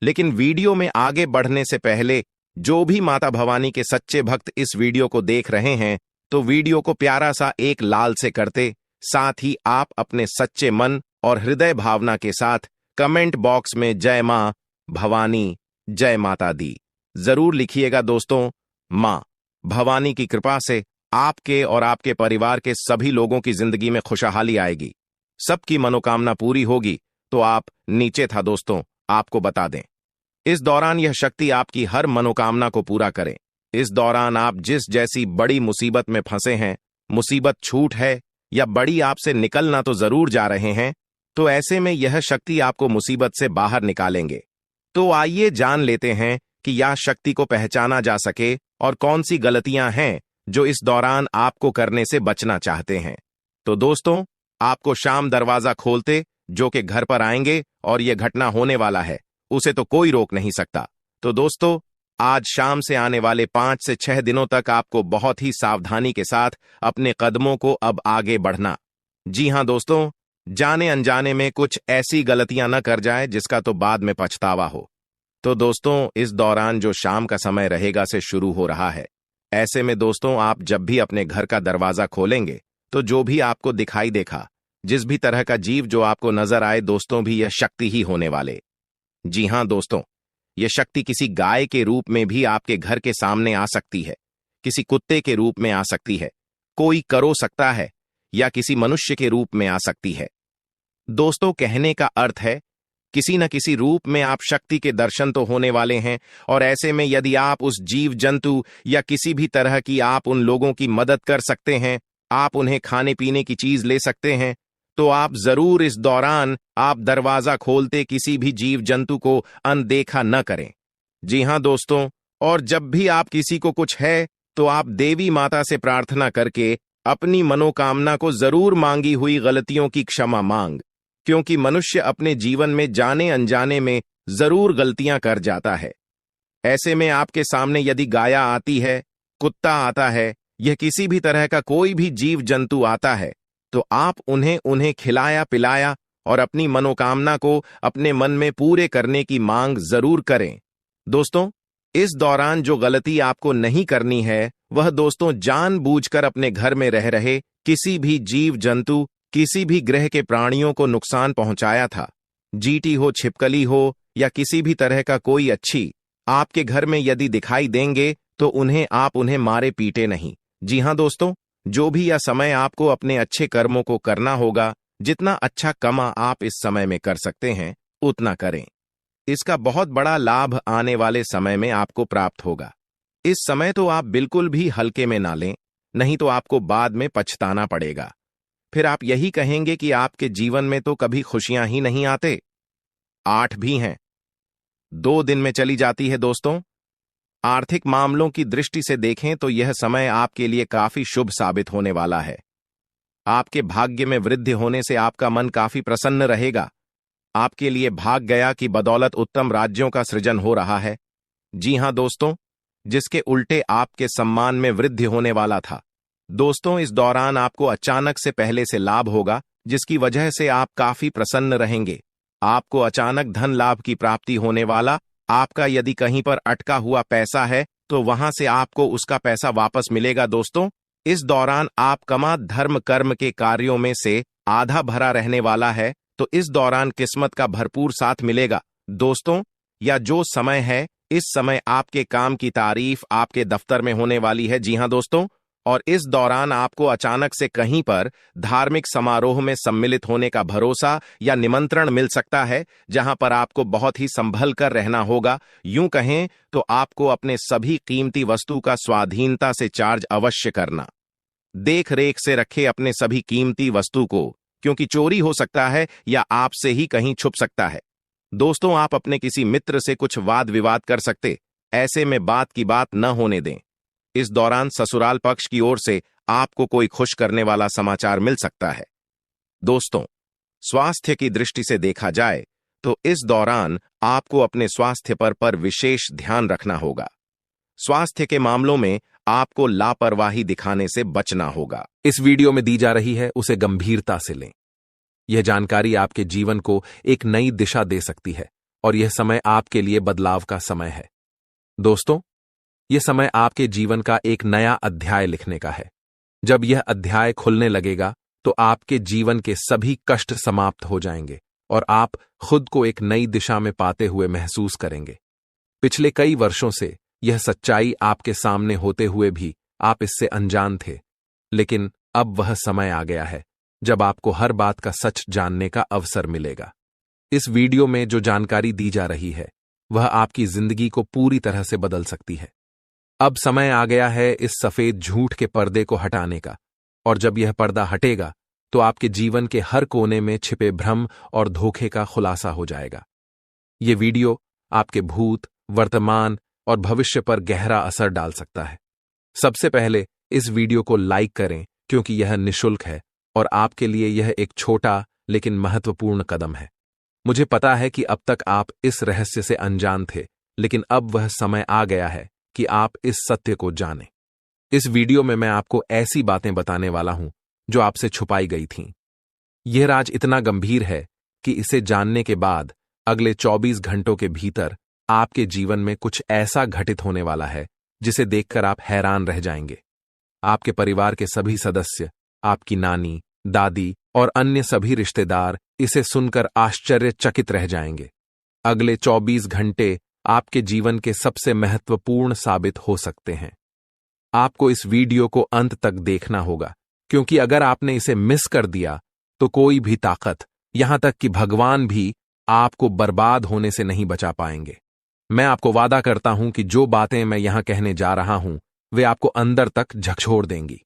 लेकिन वीडियो में आगे बढ़ने से पहले जो भी माता भवानी के सच्चे भक्त इस वीडियो को देख रहे हैं, तो वीडियो को प्यारा सा एक लाल से करते, साथ ही आप अपने सच्चे मन और हृदय भावना के साथ कमेंट बॉक्स में जय मां भवानी, जय माता दी जरूर लिखिएगा। दोस्तों, मां भवानी की कृपा से आपके और आपके परिवार के सभी लोगों की जिंदगी में खुशहाली आएगी, सबकी मनोकामना पूरी होगी। तो आप नीचे था दोस्तों, आपको बता दें, इस दौरान यह शक्ति आपकी हर मनोकामना को पूरा करे। इस दौरान आप जिस जैसी बड़ी मुसीबत में फंसे हैं, मुसीबत छूट है या बड़ी आपसे निकलना तो जरूर जा रहे हैं, तो ऐसे में यह शक्ति आपको मुसीबत से बाहर निकालेंगे। तो आइए जान लेते हैं कि यह शक्ति को पहचाना जा सके और कौन सी गलतियां हैं जो इस दौरान आपको करने से बचना चाहते हैं। तो दोस्तों, आपको शाम दरवाजा खोलते जो कि घर पर आएंगे और यह घटना होने वाला है, उसे तो कोई रोक नहीं सकता। तो दोस्तों, आज शाम से आने वाले 5 से 6 दिनों तक आपको बहुत ही सावधानी के साथ अपने कदमों को अब आगे बढ़ना। जी हां दोस्तों, जाने अनजाने में कुछ ऐसी गलतियां न कर जाए जिसका तो बाद में पछतावा हो। तो दोस्तों, इस दौरान जो शाम का समय रहेगा से शुरू हो रहा है। ऐसे में दोस्तों, आप जब भी अपने घर का दरवाजा खोलेंगे तो जो भी आपको दिखाई देखा, जिस भी तरह का जीव जो आपको नजर आए, दोस्तों भी यह शक्ति ही होने वाले। जी हां दोस्तों, यह शक्ति किसी गाय के रूप में भी आपके घर के सामने आ सकती है, किसी कुत्ते के रूप में आ सकती है, कोई करो सकता है, या किसी मनुष्य के रूप में आ सकती है। दोस्तों, कहने का अर्थ है किसी न किसी रूप में आप शक्ति के दर्शन तो होने वाले हैं, और ऐसे में यदि आप उस जीव जंतु या किसी भी तरह की आप उन लोगों की मदद कर सकते हैं, आप उन्हें खाने पीने की चीज ले सकते हैं, तो आप जरूर इस दौरान आप दरवाजा खोलते किसी भी जीव जंतु को अनदेखा न करें। जी हां दोस्तों, और जब भी आप किसी को कुछ है तो आप देवी माता से प्रार्थना करके अपनी मनोकामना को जरूर मांगी हुई गलतियों की क्षमा मांग, क्योंकि मनुष्य अपने जीवन में जाने अनजाने में जरूर गलतियां कर जाता है। ऐसे में आपके सामने यदि गाया आती है, कुत्ता आता है, यह किसी भी तरह का कोई भी जीव जंतु आता है, तो आप उन्हें खिलाया पिलाया और अपनी मनोकामना को अपने मन में पूरे करने की मांग जरूर करें। दोस्तों, इस दौरान जो गलती आपको नहीं करनी है वह दोस्तों जानबूझकर अपने घर में रह रहे किसी भी जीव जंतु, किसी भी ग्रह के प्राणियों को नुकसान पहुंचाया था। जीटी हो, छिपकली हो या किसी भी तरह का कोई अच्छी आपके घर में यदि दिखाई देंगे तो उन्हें मारे पीटे नहीं। जी हां दोस्तों, जो भी यह समय आपको अपने अच्छे कर्मों को करना होगा, जितना अच्छा कमा आप इस समय में कर सकते हैं उतना करें। इसका बहुत बड़ा लाभ आने वाले समय में आपको प्राप्त होगा। इस समय तो आप बिल्कुल भी हल्के में ना लें, नहीं तो आपको बाद में पछताना पड़ेगा। फिर आप यही कहेंगे कि आपके जीवन में तो कभी खुशियां ही नहीं आते। 8 भी हैं, 2 दिन में चली जाती है। दोस्तों, आर्थिक मामलों की दृष्टि से देखें तो यह समय आपके लिए काफी शुभ साबित होने वाला है। आपके भाग्य में वृद्धि होने से आपका मन काफी प्रसन्न रहेगा। आपके लिए भाग गया की बदौलत उत्तम राज्यों का सृजन हो रहा है। जी हां दोस्तों, जिसके उल्टे आपके सम्मान में वृद्धि होने वाला था। दोस्तों, इस दौरान आपको अचानक से पहले से लाभ होगा, जिसकी वजह से आप काफी प्रसन्न रहेंगे। आपको अचानक धन लाभ की प्राप्ति होने वाला। आपका यदि कहीं पर अटका हुआ पैसा है तो वहां से आपको उसका पैसा वापस मिलेगा। दोस्तों, इस दौरान आपका धर्म कर्म के कार्यों में से आधा भरा रहने वाला है, तो इस दौरान किस्मत का भरपूर साथ मिलेगा। दोस्तों, या जो समय है, इस समय आपके काम की तारीफ आपके दफ्तर में होने वाली है। जी हां दोस्तों, और इस दौरान आपको अचानक से कहीं पर धार्मिक समारोह में सम्मिलित होने का भरोसा या निमंत्रण मिल सकता है, जहां पर आपको बहुत ही संभल कर रहना होगा। यूं कहें तो आपको अपने सभी कीमती वस्तु का स्वाधीनता से चार्ज अवश्य करना। देख रेख से रखे अपने सभी कीमती वस्तु को, क्योंकि चोरी हो सकता है या आपसे ही कहीं छुप सकता है। दोस्तों, आप अपने किसी मित्र से कुछ वाद विवाद कर सकते, ऐसे में बात की बात न होने दें। इस दौरान ससुराल पक्ष की ओर से आपको कोई खुश करने वाला समाचार मिल सकता है। दोस्तों, स्वास्थ्य की दृष्टि से देखा जाए तो इस दौरान आपको अपने स्वास्थ्य पर विशेष ध्यान रखना होगा। स्वास्थ्य के मामलों में आपको लापरवाही दिखाने से बचना होगा। इस वीडियो में दी जा रही है उसे गंभीरता से लें। यह जानकारी आपके जीवन को एक नई दिशा दे सकती है और यह समय आपके लिए बदलाव का समय है। दोस्तों, यह समय आपके जीवन का एक नया अध्याय लिखने का है। जब यह अध्याय खुलने लगेगा तो आपके जीवन के सभी कष्ट समाप्त हो जाएंगे और आप खुद को एक नई दिशा में पाते हुए महसूस करेंगे। पिछले कई वर्षों से यह सच्चाई आपके सामने होते हुए भी आप इससे अनजान थे, लेकिन अब वह समय आ गया है जब आपको हर बात का सच जानने का अवसर मिलेगा। इस वीडियो में जो जानकारी दी जा रही है वह आपकी जिंदगी को पूरी तरह से बदल सकती है। अब समय आ गया है इस सफेद झूठ के पर्दे को हटाने का, और जब यह पर्दा हटेगा तो आपके जीवन के हर कोने में छिपे भ्रम और धोखे का खुलासा हो जाएगा। यह वीडियो आपके भूत, वर्तमान और भविष्य पर गहरा असर डाल सकता है। सबसे पहले इस वीडियो को लाइक करें, क्योंकि यह निःशुल्क है और आपके लिए यह एक छोटा लेकिन महत्वपूर्ण कदम है। मुझे पता है कि अब तक आप इस रहस्य से अनजान थे, लेकिन अब वह समय आ गया है कि आप इस सत्य को जानें। इस वीडियो में मैं आपको ऐसी बातें बताने वाला हूं जो आपसे छुपाई गई थीं। यह राज इतना गंभीर है कि इसे जानने के बाद अगले 24 घंटों के भीतर आपके जीवन में कुछ ऐसा घटित होने वाला है जिसे देखकर आप हैरान रह जाएंगे। आपके परिवार के सभी सदस्य, आपकी नानी, दादी और अन्य सभी रिश्तेदार इसे सुनकर आश्चर्यचकित रह जाएंगे। अगले 24 घंटे आपके जीवन के सबसे महत्वपूर्ण साबित हो सकते हैं। आपको इस वीडियो को अंत तक देखना होगा, क्योंकि अगर आपने इसे मिस कर दिया तो कोई भी ताकत, यहां तक कि भगवान भी आपको बर्बाद होने से नहीं बचा पाएंगे। मैं आपको वादा करता हूं कि जो बातें मैं यहां कहने जा रहा हूं वे आपको अंदर तक झकझोर देंगी।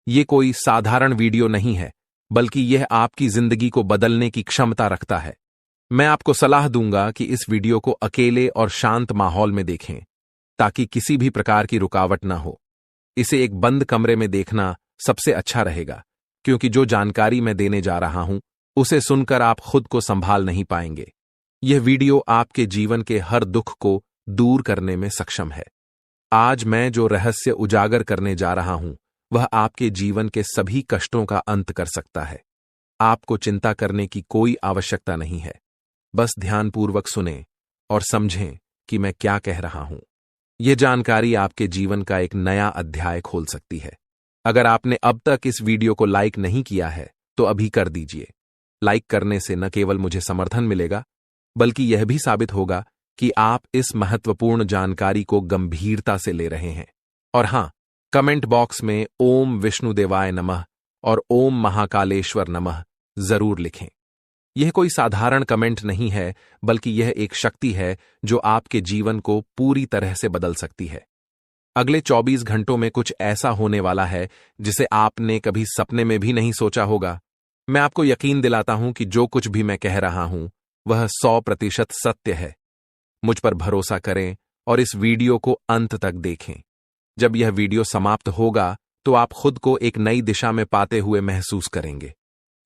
ये कोई साधारण वीडियो नहीं है, बल्कि यह आपकी जिंदगी को बदलने की क्षमता रखता है। मैं आपको सलाह दूंगा कि इस वीडियो को अकेले और शांत माहौल में देखें, ताकि किसी भी प्रकार की रुकावट ना हो। इसे एक बंद कमरे में देखना सबसे अच्छा रहेगा, क्योंकि जो जानकारी मैं देने जा रहा हूं उसे सुनकर आप खुद को संभाल नहीं पाएंगे। यह वीडियो आपके जीवन के हर दुख को दूर करने में सक्षम है। आज मैं जो रहस्य उजागर करने जा रहा हूं वह आपके जीवन के सभी कष्टों का अंत कर सकता है। आपको चिंता करने की कोई आवश्यकता नहीं है। बस ध्यानपूर्वक सुनें और समझें कि मैं क्या कह रहा हूं। यह जानकारी आपके जीवन का एक नया अध्याय खोल सकती है। अगर आपने अब तक इस वीडियो को लाइक नहीं किया है तो अभी कर दीजिए। लाइक करने से न केवल मुझे समर्थन मिलेगा, बल्कि यह भी साबित होगा कि आप इस महत्वपूर्ण जानकारी को गंभीरता से ले रहे हैं। और हां, कमेंट बॉक्स में ओम विष्णुदेवाय नमः और ओम महाकालेश्वर नमः जरूर लिखें। यह कोई साधारण कमेंट नहीं है, बल्कि यह एक शक्ति है जो आपके जीवन को पूरी तरह से बदल सकती है। अगले 24 घंटों में कुछ ऐसा होने वाला है जिसे आपने कभी सपने में भी नहीं सोचा होगा। मैं आपको यकीन दिलाता हूं कि जो कुछ भी मैं कह रहा हूं वह 100% सत्य है। मुझ पर भरोसा करें और इस वीडियो को अंत तक देखें। जब यह वीडियो समाप्त होगा तो आप खुद को एक नई दिशा में पाते हुए महसूस करेंगे।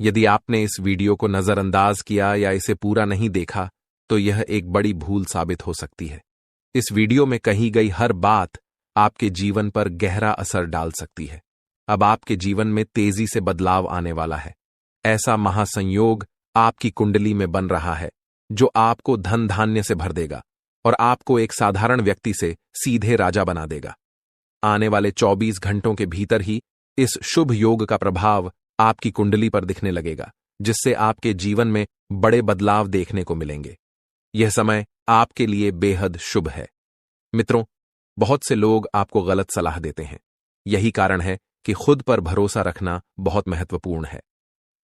यदि आपने इस वीडियो को नजरअंदाज किया या इसे पूरा नहीं देखा तो यह एक बड़ी भूल साबित हो सकती है। इस वीडियो में कही गई हर बात आपके जीवन पर गहरा असर डाल सकती है। अब आपके जीवन में तेजी से बदलाव आने वाला है। ऐसा महासंयोग आपकी कुंडली में बन रहा है जो आपको धन धान्य से भर देगा और आपको एक साधारण व्यक्ति से सीधे राजा बना देगा। आने वाले 24 घंटों के भीतर ही इस शुभ योग का प्रभाव आपकी कुंडली पर दिखने लगेगा, जिससे आपके जीवन में बड़े बदलाव देखने को मिलेंगे। यह समय आपके लिए बेहद शुभ है। मित्रों, बहुत से लोग आपको गलत सलाह देते हैं। यही कारण है कि खुद पर भरोसा रखना बहुत महत्वपूर्ण है।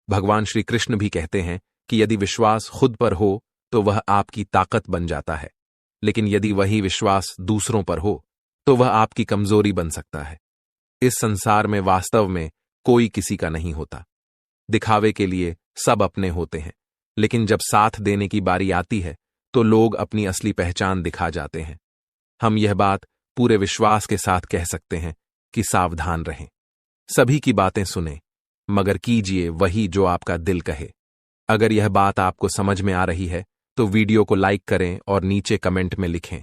भगवान श्री कृष्ण भी कहते हैं कि यदि विश्वास खुद पर हो तो वह आपकी ताकत बन जाता है, लेकिन यदि वही विश्वास दूसरों पर हो तो वह आपकी कमजोरी बन सकता है। इस संसार में वास्तव में कोई किसी का नहीं होता। दिखावे के लिए सब अपने होते हैं, लेकिन जब साथ देने की बारी आती है तो लोग अपनी असली पहचान दिखा जाते हैं। हम यह बात पूरे विश्वास के साथ कह सकते हैं कि सावधान रहें। सभी की बातें सुनें, मगर कीजिए वही जो आपका दिल कहे। अगर यह बात आपको समझ में आ रही है तो वीडियो को लाइक करें और नीचे कमेंट में लिखें,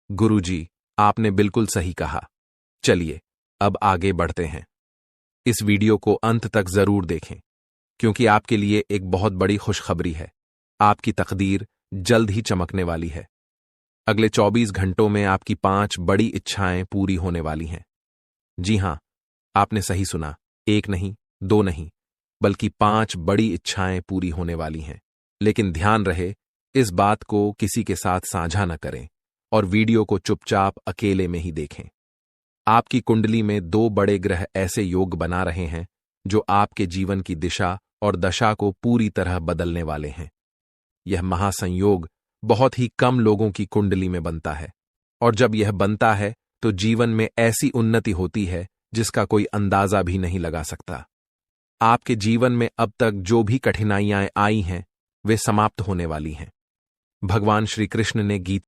गुरुजी, आपने बिल्कुल सही कहा। चलिए अब आगे बढ़ते हैं। इस वीडियो को अंत तक जरूर देखें, क्योंकि आपके लिए एक बहुत बड़ी खुशखबरी है। आपकी तकदीर जल्द ही चमकने वाली है। अगले 24 घंटों में आपकी 5 बड़ी इच्छाएं पूरी होने वाली हैं। जी हां, आपने सही सुना, 1 नहीं, 2 नहीं, बल्कि 5 बड़ी इच्छाएं पूरी होने वाली हैं। लेकिन ध्यान रहे, इस बात को किसी के साथ साझा न करें और वीडियो को चुपचाप अकेले में ही देखें। आपकी कुंडली में 2 बड़े ग्रह ऐसे योग बना रहे हैं जो आपके जीवन की दिशा और दशा को पूरी तरह बदलने वाले हैं। यह महासंयोग बहुत ही कम लोगों की कुंडली में बनता है, और जब यह बनता है तो जीवन में ऐसी उन्नति होती है जिसका कोई अंदाजा भी नहीं लगा सकता। आपके जीवन में अब तक जो भी कठिनाइयां आई हैं वे समाप्त होने वाली हैं। भगवान श्री कृष्ण ने गीता